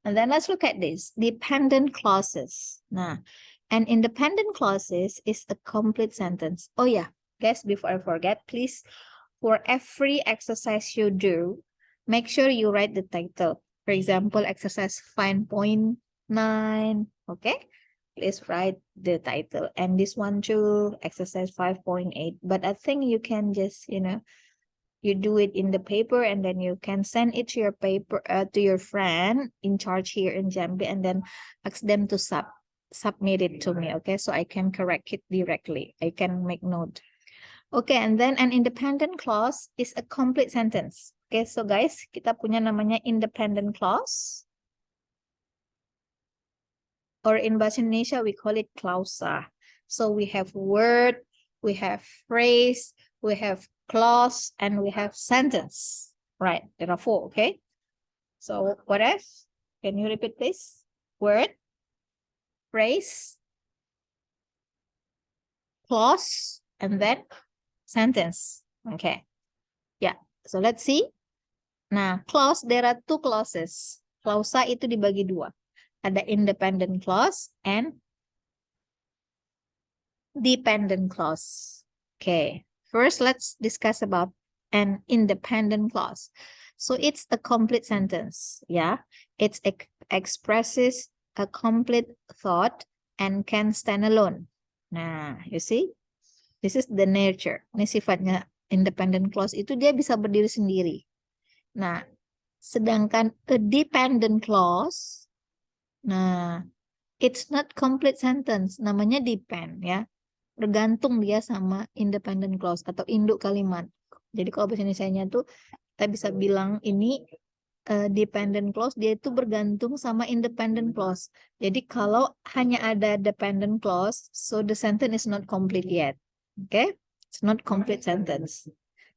And then let's look at this. Dependent clauses. Nah, an independent clauses is a complete sentence. Oh yeah, guys, before I forget, please, for every exercise you do, make sure you write the title. For example, exercise 5.9. Okay, please write the title. And this one too, exercise 5.8. But I think you can just, you do it in the paper and then you can send it to your paper to your friend in charge here in Jambi and then ask them to submit it to me. Okay, so I can correct it directly. I can make note. Okay, and then an independent clause is a complete sentence. Okay, so guys, kita punya namanya independent clause. Or in Bahasa Indonesia, we call it clausa. So we have word, we have phrase, we have clause, and we have sentence. Right, there are 4, okay? So what else? Can you repeat please? Word, phrase, clause, and then sentence. Okay. Yeah, so let's see. Nah, clause, there are 2 clauses. Clausa itu dibagi 2. Ada independent clause and dependent clause. Okay, first let's discuss about an independent clause. So it's a complete sentence, yeah. It expresses a complete thought and can stand alone. Nah, you see, this is the nature. Ini sifatnya independent clause itu dia bisa berdiri sendiri. Nah, sedangkan a dependent clause, nah, it's not complete sentence, namanya depend ya. Bergantung dia sama independent clause atau induk kalimat. Jadi kalau bahasa Indonesianya tuh kita bisa bilang ini dependent clause, dia itu bergantung sama independent clause. Jadi kalau hanya ada dependent clause, so the sentence is not complete yet. Okay? It's not complete sentence.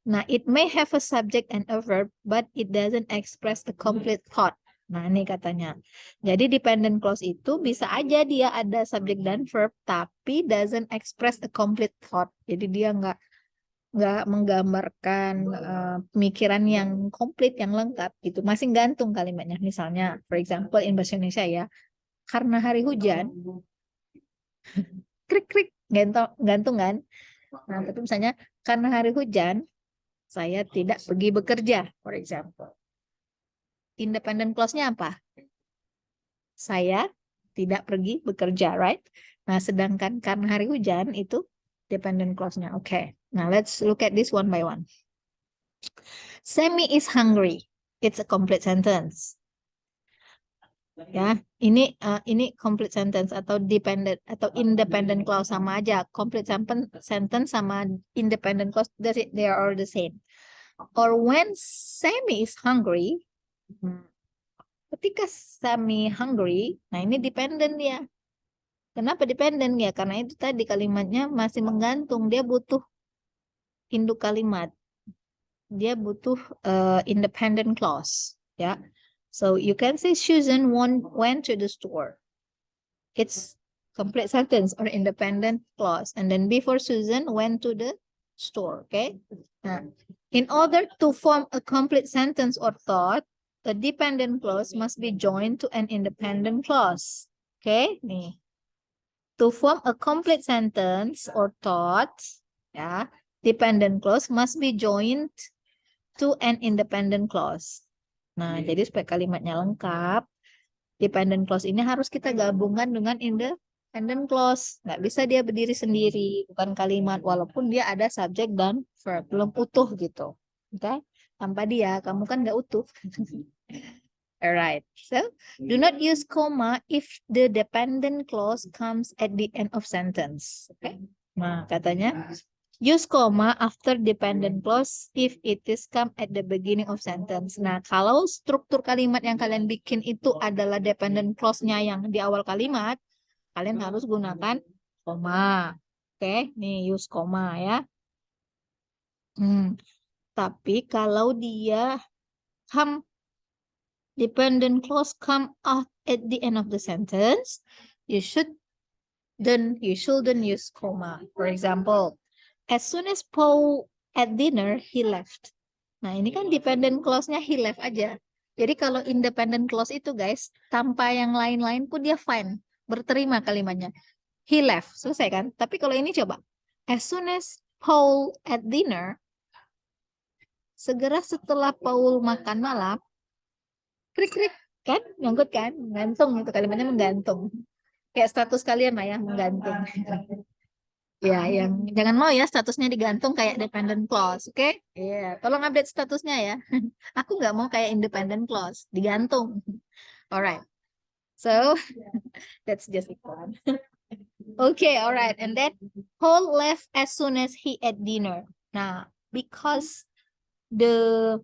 Nah, it may have a subject and a verb, but it doesn't express a complete thought. Nah, ini katanya. Jadi dependent clause itu bisa aja dia ada subject dan verb, tapi doesn't express a complete thought. Jadi dia nggak menggambarkan pemikiran yang komplit, yang lengkap gitu. Masih gantung kalimatnya. Misalnya, for example, in bahasa Indonesia ya, karena hari hujan, krik-krik, gantung kan? Nah, tapi misalnya, karena hari hujan, saya tidak pergi bekerja, for example. Independent clause-nya apa? Saya tidak pergi bekerja, right? Nah, sedangkan karena hari hujan itu dependent clause-nya. Okay. Now, let's look at this one by one. Sammy is hungry. It's a complete sentence. Ya, ini complete sentence atau dependent atau independent clause sama aja. Complete sentence sama independent clause, they are all the same. Or when Sammy is hungry, ketika Sammy hungry, nah ini dependent ya. Kenapa dependent ya? Karena itu tadi kalimatnya masih menggantung, dia butuh induk kalimat. Dia butuh independent clause, ya. So you can say Susan went to the store. It's complete sentence or independent clause. And then before Susan went to the store, okay? Nah, in order to form a complete sentence or thought, a dependent clause must be joined to an independent clause. Okay, nih. To form a complete sentence or thought, ya, dependent clause must be joined to an independent clause. Nah, jadi supaya kalimatnya lengkap, dependent clause ini harus kita gabungkan dengan independent clause. Nggak bisa dia berdiri sendiri, bukan kalimat, walaupun dia ada subjek dan verb, belum utuh gitu. Oke? Okay? Tanpa dia, kamu kan nggak utuh. Alright, so do not use comma if the dependent clause comes at the end of sentence. Okay? Nah, katanya use comma after dependent clause if it is come at the beginning of sentence. Nah, kalau struktur kalimat yang kalian bikin itu adalah dependent clause-nya yang di awal kalimat, kalian harus gunakan koma. Oke, nih use koma ya. Tapi kalau dia come dependent clause come out at the end of the sentence, you shouldn't use comma. For example, as soon as Paul at dinner, he left. Nah, ini kan dependent clause-nya he left aja. Jadi kalau independent clause itu guys, tanpa yang lain-lain pun dia fine. Berterima kalimatnya. He left. Selesai kan? Tapi kalau ini coba. As soon as Paul at dinner, segera setelah Paul makan malam, krik-krik. Kan? Nyangkut kan? Menggantung itu kalimatnya menggantung. Kayak status kalian lah ya, menggantung. Ya, yang jangan mau ya statusnya digantung kayak dependent clause, oke? Okay? Iya, tolong update statusnya ya. Aku nggak mau kayak independent clause, digantung. Alright, so that's just it. Okay, alright, and then Paul left as soon as he ate dinner. Nah, because the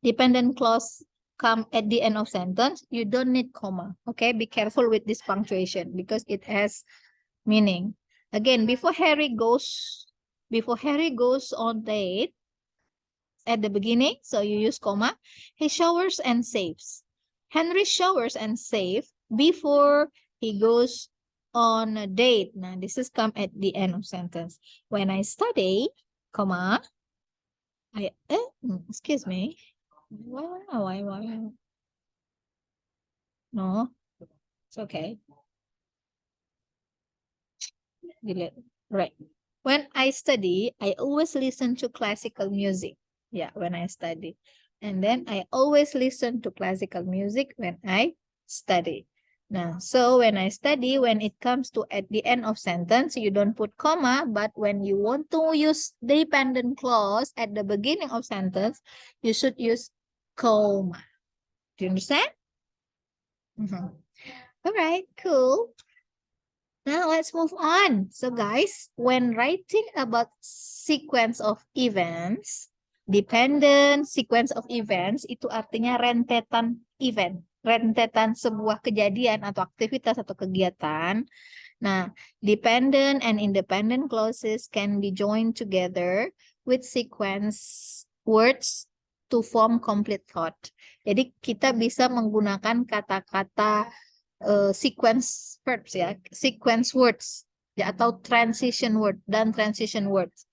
dependent clause come at the end of sentence, you don't need comma. Okay, be careful with this punctuation because it has meaning. Again, before Harry goes on date at the beginning, so you use comma, he showers and saves. Henry showers and saves before he goes on a date. Now, this is come at the end of sentence. When I study, comma, excuse me. Why? No, it's okay. Delete. Right. When I study, I always listen to classical music. Yeah, when I study. And then I always listen to classical music when I study. Now, so when I study, when it comes to at the end of sentence, you don't put comma, but when you want to use dependent clause at the beginning of sentence, you should use comma. Do you understand? All right, cool. Now let's move on. So guys, when writing about sequence of events, dependent sequence of events itu artinya rentetan event, rentetan sebuah kejadian atau aktivitas atau kegiatan. Nah, dependent and independent clauses can be joined together with sequence words to form complete thought. Jadi kita bisa menggunakan kata-kata sequence verbs ya, sequence words ya, atau transition word dan transition words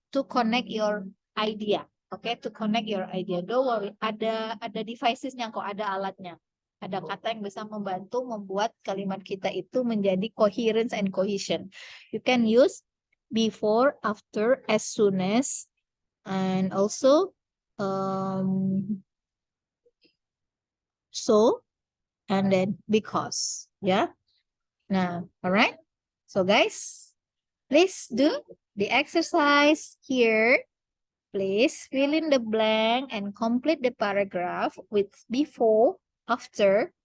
to connect your idea. Oke, to connect your idea. Don't worry, ada devices-nya kok, ada alatnya. Ada kata yang bisa membantu membuat kalimat kita itu menjadi coherence and cohesion. You can use before, after, as soon as, and also so, and then because. Yeah. Now, all right. So guys, please do the exercise here. Please fill in the blank and complete the paragraph with before, after,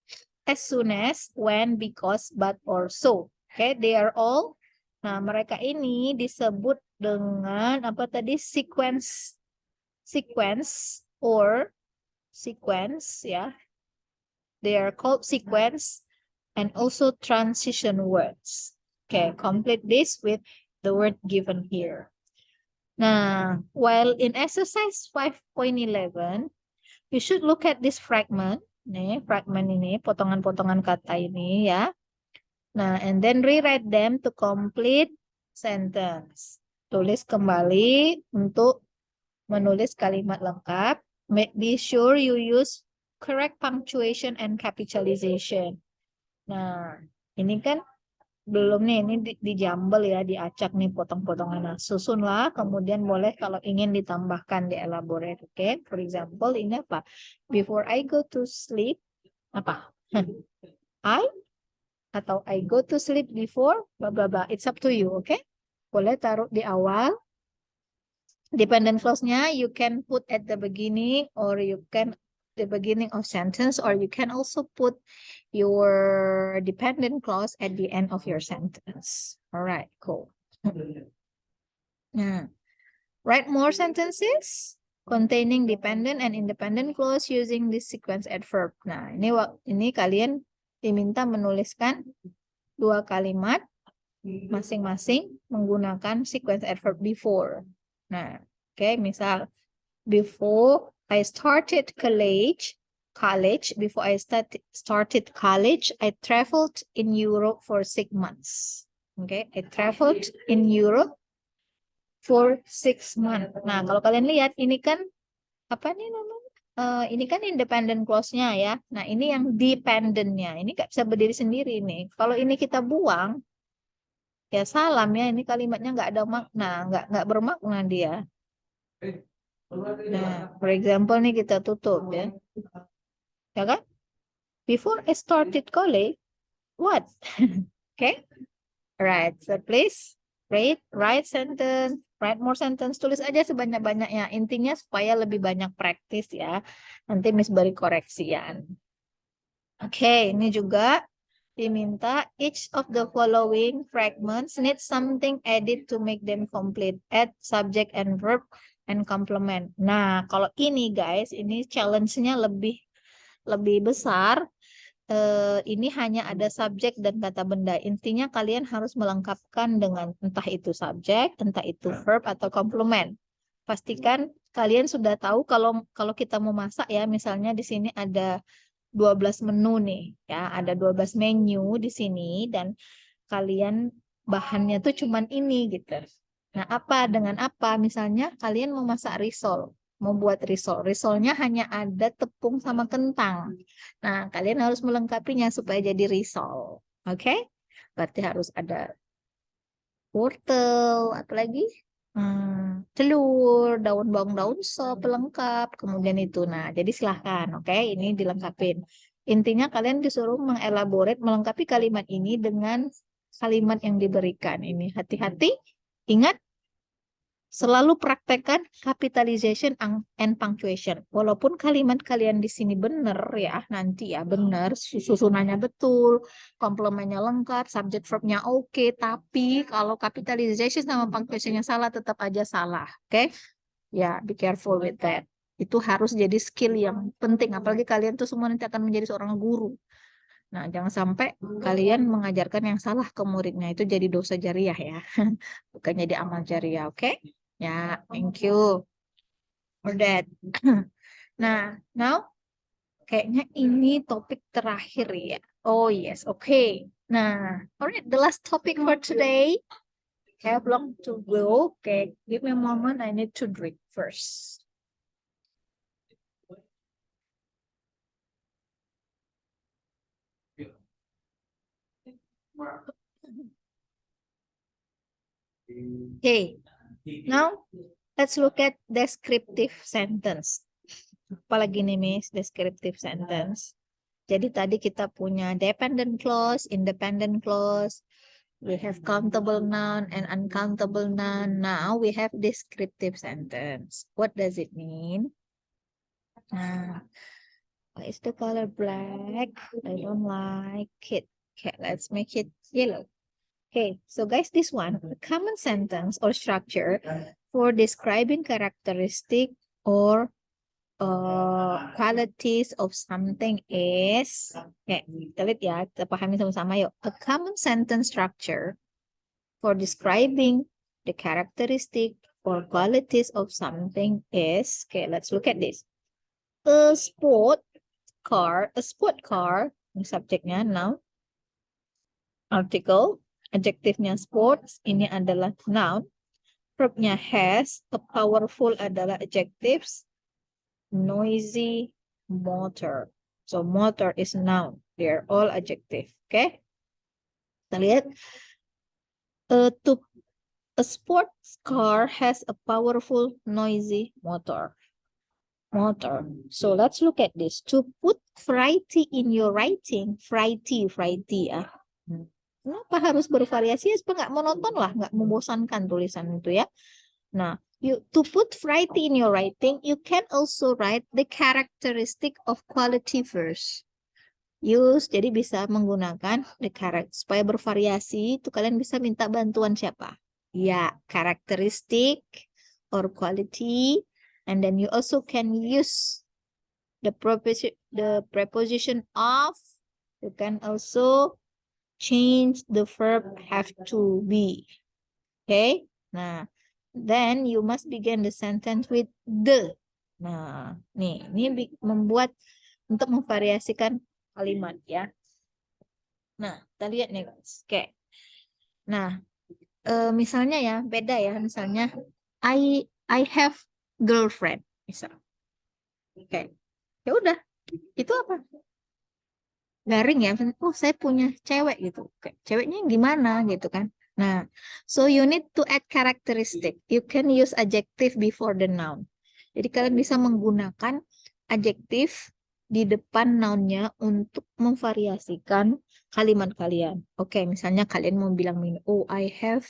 as soon as, when, because, but, or so. Okay, they are all. Nah, mereka ini disebut dengan apa tadi? Sequence or sequence ya. They are called sequence and also transition words. Okay, complete this with the word given here. Now, while in exercise 5.11, you should look at this fragment. Nih, fragment ini, potongan-potongan kata ini ya. Nah, and then rewrite them to complete sentence. Tulis kembali untuk menulis kalimat lengkap. Be sure you use correct punctuation and capitalization. Nah, ini kan belum nih, ini dijambel ya, diacak nih potong-potongan. Nah, susunlah, kemudian boleh kalau ingin ditambahkan, dielaborate. Oke, okay? For example, ini apa? Before I go to sleep, apa? I atau I go to sleep before, blah blah blah. It's up to you, oke? Okay? Boleh taruh di awal. Dependent clause-nya you can put at the beginning, or you can the beginning of sentence, or you can also put your dependent clause at the end of your sentence. All right, cool. Nah, write more sentences containing dependent and independent clause using this sequence adverb. Nah, ini kalian diminta menuliskan 2 kalimat masing-masing menggunakan sequence adverb before. Nah, oke, misal before I started before I started college, I traveled in Europe for 6 months. Okay, I traveled in Europe for 6 months. Nah, kalau kalian lihat ini kan apa nih namanya? Ini kan independent clause-nya ya. Nah, ini yang dependent-nya. Ini nggak bisa berdiri sendiri nih. Kalau ini kita buang, ya salam ya. Ini kalimatnya nggak ada makna, nggak bermakna dia. Nah, for example nih kita tutup ya. Ya kan? Before I started college, what? Okay? Right. So please write sentence, write more sentence, tulis aja sebanyak-banyaknya. Intinya supaya lebih banyak praktis ya. Nanti Miss beri koreksian. Oke, ini juga diminta each of the following fragments need something added to make them complete. Add subject and verb and complement. Nah, kalau ini guys, ini challenge-nya lebih besar. Ini hanya ada subjek dan kata benda. Intinya kalian harus melengkapkan dengan entah itu subjek, entah itu verb atau komplement. Pastikan kalian sudah tahu kalau kita mau masak ya, misalnya di sini ada 12 menu nih ya, ada 12 menu di sini dan kalian bahannya tuh cuman ini gitu. Nah, dengan apa? Misalnya kalian mau masak risol, mau buat risol. Risolnya hanya ada tepung sama kentang. Nah, kalian harus melengkapinya supaya jadi risol. Oke? Berarti harus ada wortel, apalagi telur, daun bawang, daun sop, pelengkap, kemudian itu. Nah, jadi silahkan, oke, ini dilengkapin. Intinya kalian disuruh mengelaborate, melengkapi kalimat ini dengan kalimat yang diberikan. Ini hati-hati, ingat, selalu praktekkan capitalization and punctuation. Walaupun kalimat kalian di sini benar ya, nanti ya benar, susunannya betul, komplemennya lengkap, subject verbnya oke, tapi kalau capitalization sama punctuationnya salah, tetap aja salah. Oke? Ya, be careful with that. Itu harus jadi skill yang penting, apalagi kalian tuh semua nanti akan menjadi seorang guru. Nah, jangan sampai kalian mengajarkan yang salah ke muridnya, itu jadi dosa jariah ya. Bukan jadi amal jariah, oke? Ya, thank you for that. Nah, now kayaknya ini topik terakhir ya. Oh yes, okay. Nah, alright, the last topic for today. Have long to go. Okay, give me a moment. I need to drink first. Okay, now let's look at descriptive sentence. Apalagi nih, Miss, descriptive sentence. Jadi tadi kita punya dependent clause, independent clause, we have countable noun and uncountable noun. Now we have descriptive sentence. What does it mean? Nah, why is the color black? I don't like it. Okay, let's make it yellow. Okay, so guys, this one, a common sentence or structure for describing characteristic or qualities of something is, okay, kita lihat ya, kita pahami sama-sama yuk. A common sentence structure for describing the characteristic or qualities of something is, okay, let's look at this. A sport car, ini subjeknya noun, article, adjektifnya sports, ini adalah noun, verbnya has, a powerful adalah adjectives, noisy, motor. So motor is noun. They're all adjective. Okay? Kita lihat. A sports car has a powerful, noisy motor. So let's look at this. To put variety in your writing, variety ya. Kenapa harus bervariasi? Supaya nggak monoton lah, nggak membosankan tulisan itu ya. Nah, to put variety in your writing, you can also write the characteristic of quality first. Jadi bisa menggunakan the character supaya bervariasi. Itu kalian bisa minta bantuan siapa? Ya, characteristic or quality, and then you also can use the preposition of. You can also change the verb have to be. Okay? Nah, then you must begin the sentence with the. Nah, ini membuat untuk memvariasikan kalimat ya. Nah, kita lihat nih guys. Oke. Nah, misalnya ya, beda ya. Misalnya I have girlfriend, misal. Oke. Ya udah, itu apa? Garing ya. Oh, saya punya cewek gitu. Oke. Ceweknya yang gimana gitu kan. Nah, so you need to add characteristic. You can use adjective before the noun. Jadi kalian bisa menggunakan adjektif di depan nounnya untuk memvariasikan kalimat kalian. Oke, misalnya kalian mau bilang, oh, I have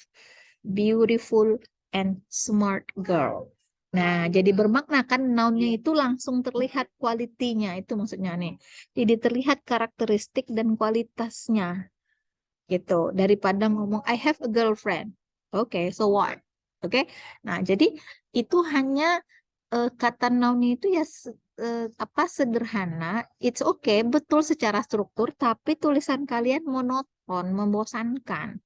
beautiful and smart girl. Nah, jadi bermakna kan nounnya itu langsung terlihat kualitinya, itu maksudnya nih. Jadi terlihat karakteristik dan kualitasnya gitu. Daripada ngomong I have a girlfriend. Oke, so what? Oke. Nah, jadi itu hanya kata nounnya itu ya sederhana. It's okay, betul secara struktur, tapi tulisan kalian monoton, membosankan.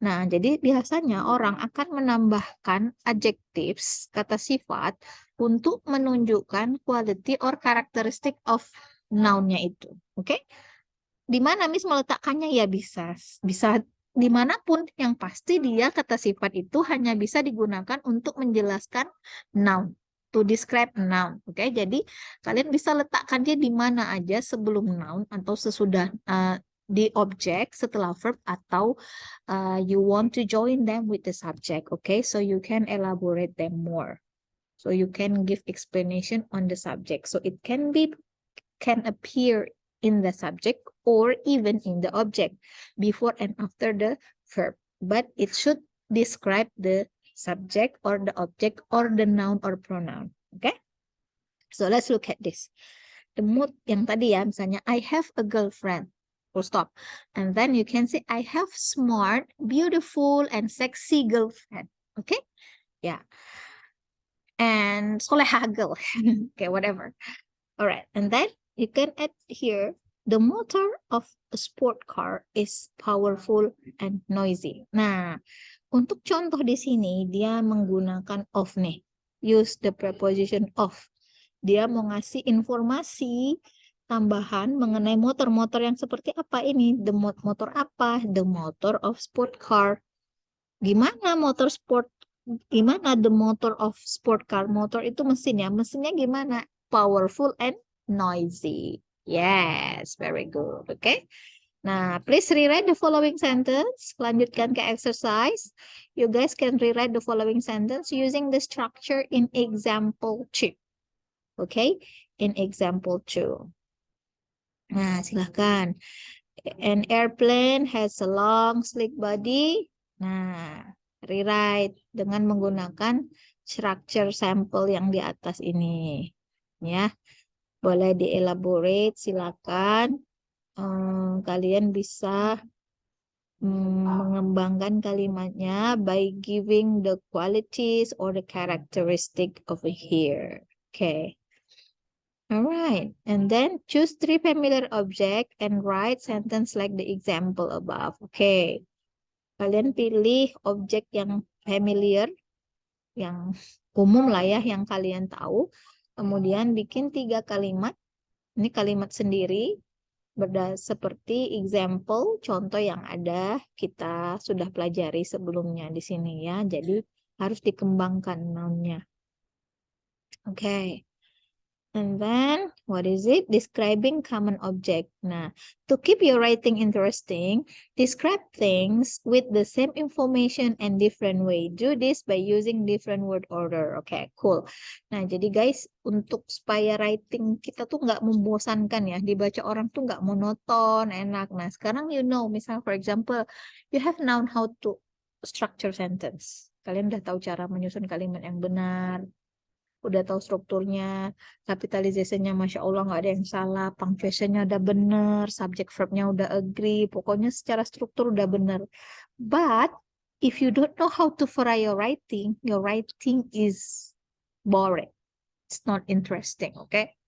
Nah, jadi biasanya orang akan menambahkan adjectives, kata sifat, untuk menunjukkan quality or characteristic of noun-nya itu. Oke? Di mana Miss meletakkannya? Ya bisa dimanapun. Yang pasti dia kata sifat itu hanya bisa digunakan untuk menjelaskan noun. To describe noun. Oke? Jadi kalian bisa letakkan dia di mana aja sebelum noun atau sesudah di objek setelah verb atau you want to join them with the subject. Okay, so you can elaborate them more. So you can give explanation on the subject. So it can appear in the subject or even in the object before and after the verb. But it should describe the subject or the object or the noun or pronoun. Okay, so let's look at this. The mood yang tadi ya, misalnya I have a girlfriend. Full stop. And then you can say I have smart, beautiful, and sexy girlfriend. Okay? Yeah. And soleha girl. Okay, whatever. All right. And then you can add here the motor of a sport car is powerful and noisy. Nah, untuk contoh di sini dia menggunakan of nih. Use the preposition of. Dia mau ngasih informasi tambahan mengenai motor-motor yang seperti apa ini. The motor apa? The motor of sport car. Gimana motor sport? Gimana the motor of sport car? Motor itu mesin ya. Mesinnya gimana? Powerful and noisy. Yes, very good. Okay. Nah, please rewrite the following sentence. Lanjutkan ke exercise. You guys can rewrite the following sentence using the structure in example 2. Okay, in example 2. Nah, silahkan. An airplane has a long, sleek body. Nah, rewrite dengan menggunakan structure sample yang di atas ini. Ya, boleh dielaborate, silakan. Kalian bisa mengembangkan kalimatnya by giving the qualities or the characteristic over here. Okay. Alright, and then choose 3 familiar object and write sentence like the example above. Okay, kalian pilih objek yang familiar, yang umum lah ya, yang kalian tahu. Kemudian bikin 3 kalimat. Ini kalimat sendiri, seperti example, contoh yang ada kita sudah pelajari sebelumnya di sini ya. Jadi harus dikembangkan noun-nya. Okay. And then, what is it? Describing common object. Nah, to keep your writing interesting, describe things with the same information and different way. Do this by using different word order. Okay, cool. Nah, jadi guys, untuk supaya writing kita tuh nggak membosankan ya, dibaca orang tuh nggak monoton, enak. Nah, sekarang misal for example, you have known how to structure sentence. Kalian udah tahu cara menyusun kalimat yang benar, udah tahu strukturnya, capitalization-nya Masya Allah nggak ada yang salah, punctuation-nya udah bener, subject verb-nya udah agree, pokoknya secara struktur udah bener. But if you don't know how to vary your writing is boring. It's not interesting, okay?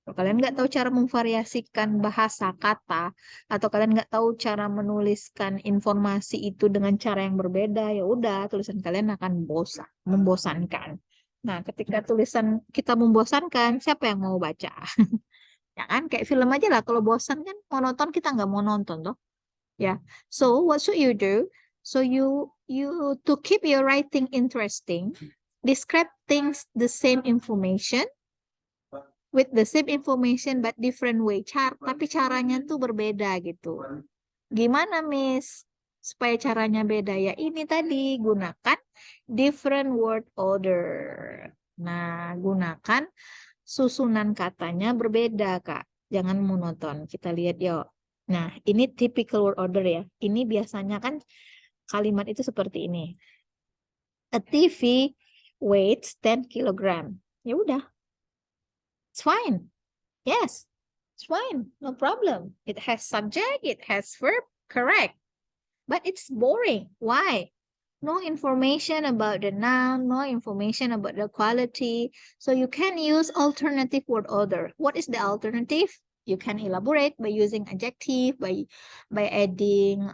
Kalau kalian nggak tahu cara memvariasikan bahasa kata, atau kalian nggak tahu cara menuliskan informasi itu dengan cara yang berbeda, ya udah tulisan kalian akan membosankan. Nah, ketika tulisan kita membosankan, siapa yang mau baca? Ya kan, kayak film aja lah. Kalau bosan kan monoton, kita nggak mau nonton toh. Ya, so what should you do? So you to keep your writing interesting, describe things the same information with the same information but different way. Tapi caranya tuh berbeda gitu. Gimana, Miss? Supaya caranya beda ya. Ini tadi gunakan different word order. Nah, gunakan susunan katanya berbeda, Kak. Jangan monoton. Kita lihat yuk. Nah, ini typical word order ya. Ini biasanya kan kalimat itu seperti ini. A TV weighs 10 kilogram. Ya udah. It's fine. Yes. It's fine. No problem. It has subject, it has verb, correct. But it's boring. Why? No information about the noun, no information about the quality. So you can use alternative word order. What is the alternative? You can elaborate by using adjective, by adding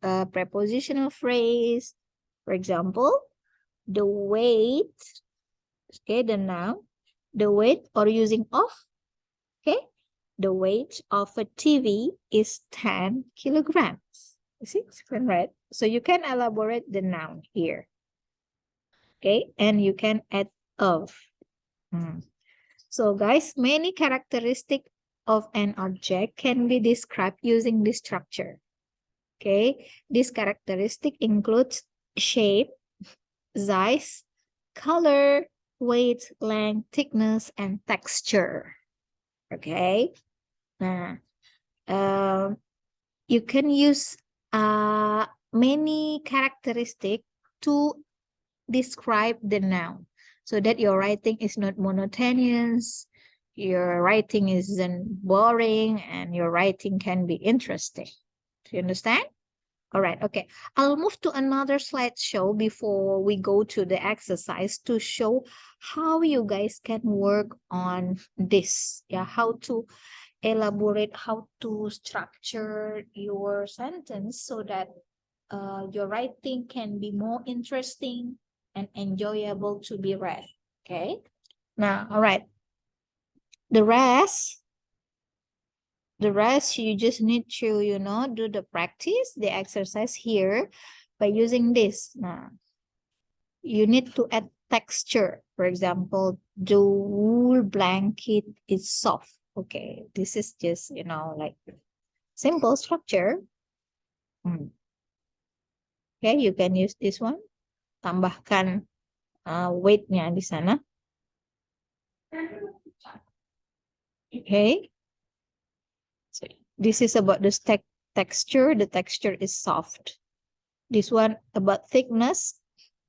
prepositional phrase. For example, the weight, okay, the noun, the weight, or using of, okay. The weight of a TV is 10 kilograms. You see, it's right. So you can elaborate the noun here. Okay, and you can add of. So guys, many characteristics of an object can be described using this structure. Okay, this characteristic includes shape, size, color, weight, length, thickness, and texture. Okay. Nah, you can use many characteristics to describe the noun so that your writing is not monotonous, your writing isn't boring, and your writing can be interesting. Do you understand? All right, okay. I'll move to another slideshow before we go to the exercise to show how you guys can work on this. Yeah, how to elaborate, how to structure your sentence so that your writing can be more interesting and enjoyable to be read. Okay. Now, all right. The rest you just need to, do the practice, the exercise here by using this. Now, you need to add texture. For example, the wool blanket is soft. Okay, this is just, like simple structure. Okay, you can use this one. Tambahkan weight-nya di sana. Okay. So this is about the texture. The texture is soft. This one about thickness.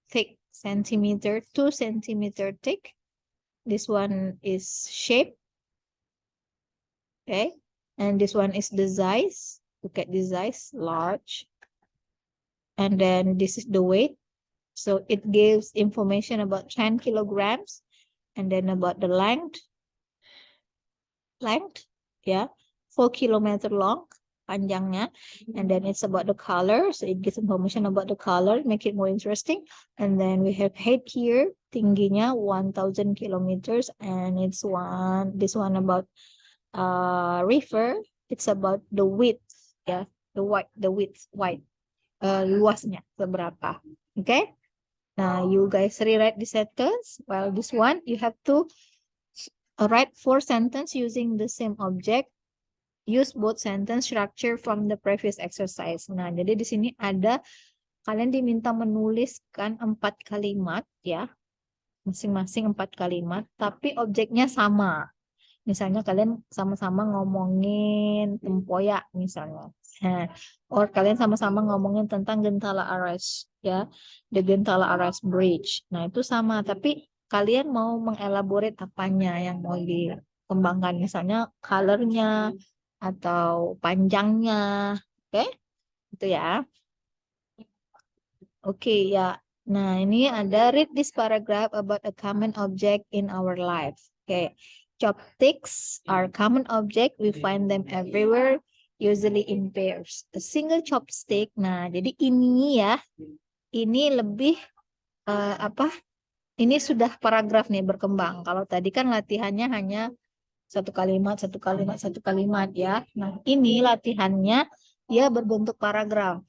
Thick centimeter, 2 centimeter thick. This one is shape. Okay. And this one is the size. Look at the size, large. And then this is the weight. So it gives information about 10 kilograms. And then about the length, yeah, 4 kilometer long, panjangnya. And then it's about the color. So it gives information about the color, make it more interesting. And then we have height here, tingginya 1000 kilometers. And it's this one about river. It's about the width, yeah, the width, luasnya seberapa. Okay. Now you guys rewrite the sentence. Well, this one you have to write 4 sentences using the same object. Use both sentence structure from the previous exercise. Nah, jadi di sini ada kalian diminta menuliskan 4 kalimat ya. Masing-masing 4 kalimat, tapi objeknya sama. Misalnya kalian sama-sama ngomongin tempoyak misalnya. Or kalian sama-sama ngomongin tentang Gentala Ares ya. The Gentala Ares Bridge. Nah, itu sama, tapi kalian mau mengelaborate apanya yang mau dikembangkan, misalnya colornya atau panjangnya. Oke? Itu ya. Oke, ya. Nah, ini ada read this paragraph about a common object in our life. Oke. Chopsticks are common object. We find them everywhere, usually in pairs. A single chopstick. Nah, jadi ini ya. Ini lebih apa? Ini sudah paragraf nih berkembang. Kalau tadi kan latihannya hanya satu kalimat, satu kalimat, satu kalimat ya. Nah, ini latihannya dia berbentuk paragraf.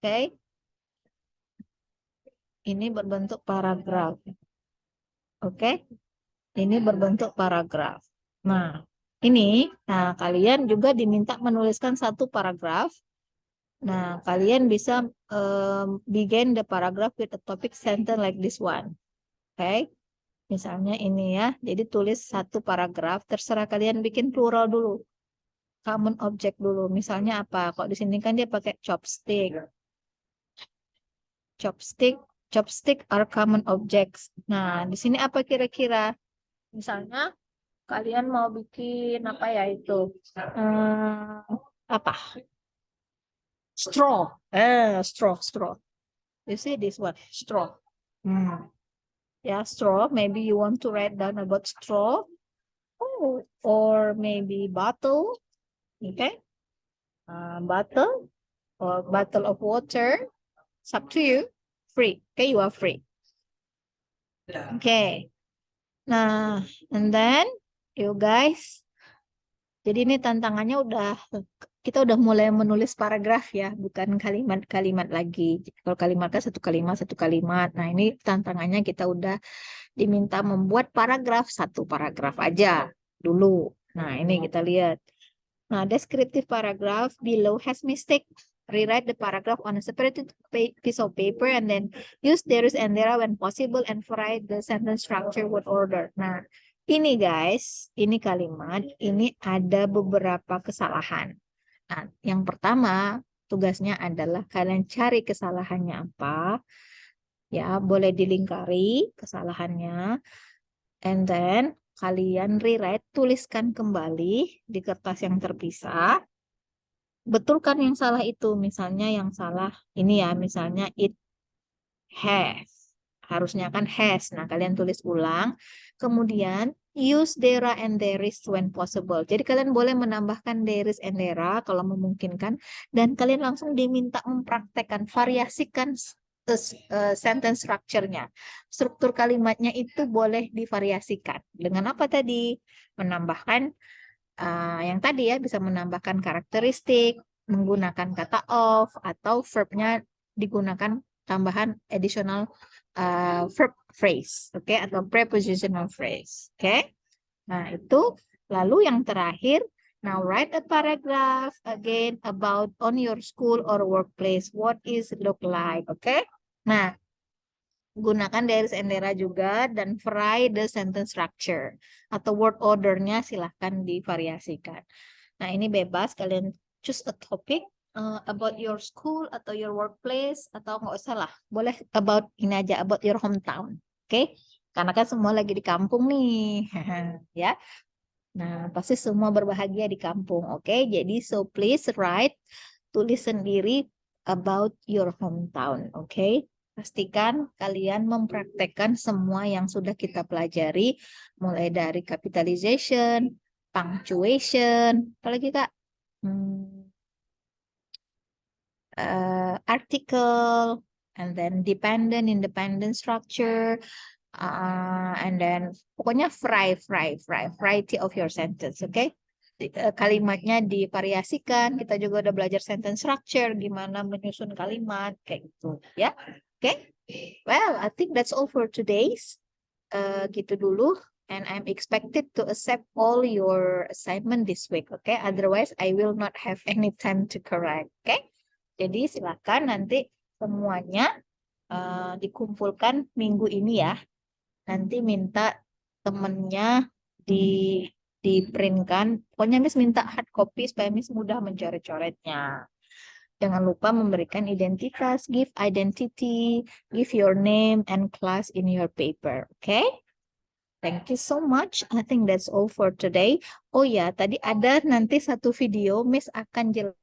Oke. Ini berbentuk paragraf. Oke. Ini berbentuk paragraf. Nah, kalian juga diminta menuliskan satu paragraf. Nah, kalian bisa begin the paragraph with a topic sentence like this one. Oke. Misalnya ini ya. Jadi tulis satu paragraf, terserah kalian bikin plural dulu. Common object dulu. Misalnya apa? Kok di sini kan dia pakai chopstick. Chopstick are common objects. Nah, di sini apa kira-kira? Misalnya kalian mau bikin apa ya itu? Apa? Straw. Straw. You see this one? Straw. Yeah, straw. Maybe you want to write down about straw. Oh, or maybe bottle. Okay. Bottle or bottle of water. It's up to you. Free. Okay, you are free. Okay. Nah, and then you guys. Jadi ini tantangannya kita udah mulai menulis paragraf ya, bukan kalimat-kalimat lagi. Kalau kalimat kan satu kalimat. Nah, ini tantangannya kita udah diminta membuat paragraf, satu paragraf aja dulu. Nah, ini kita lihat. Nah, descriptive paragraph below has mistake. Rewrite the paragraph on a separated piece of paper and then use there is and there when possible and write the sentence structure with order. Nah, ini guys, ini kalimat, ini ada beberapa kesalahan. Nah, yang pertama tugasnya adalah kalian cari kesalahannya apa. Ya, boleh dilingkari kesalahannya. And then kalian rewrite, tuliskan kembali di kertas yang terpisah. Betulkan yang salah itu. Misalnya yang salah ini ya, misalnya it has. Harusnya kan has. Nah, kalian tulis ulang. Kemudian use there and there is when possible. Jadi kalian boleh menambahkan there is and there kalau memungkinkan. Dan kalian langsung diminta mempraktekkan, variasikan sentence structure-nya. Struktur kalimatnya itu boleh divariasikan. Dengan apa tadi? Menambahkan yang tadi ya, bisa menambahkan karakteristik, menggunakan kata of, atau verbnya digunakan tambahan additional verb phrase, oke, atau prepositional phrase, oke. Nah, itu. Lalu yang terakhir, now write a paragraph again about on your school or workplace. What is it look like, oke? Nah, gunakan there is and there juga dan vary the sentence structure atau word ordernya silahkan divariasikan. Nah, ini bebas, kalian choose a topic about your school atau your workplace, atau nggak usah lah, boleh about ini aja, about your hometown, oke? Karena kan semua lagi di kampung nih. Ya. Nah, pasti semua berbahagia di kampung, oke? Jadi so please write, tulis sendiri about your hometown, oke? Pastikan kalian mempraktekkan semua yang sudah kita pelajari, mulai dari capitalization, punctuation, apalagi Kak? Article, and then dependent, independent structure, and then pokoknya variety of your sentence, oke? Kalimatnya divariasikan. Kita juga udah belajar sentence structure, gimana menyusun kalimat, kayak gitu ya. Oke, Well, I think that's all for today's. Gitu dulu. And I'm expected to accept all your assignment this week, okay? Otherwise, I will not have any time to correct, okay? Jadi silakan nanti semuanya dikumpulkan minggu ini ya. Nanti minta temennya di printkan. Pokoknya Miss minta hard copy supaya Miss mudah mencoret-coretnya. Jangan lupa memberikan identitas, give identity, give your name and class in your paper, okay? Thank you so much. I think that's all for today. Oh ya, tadi ada nanti satu video Miss akan jelaskan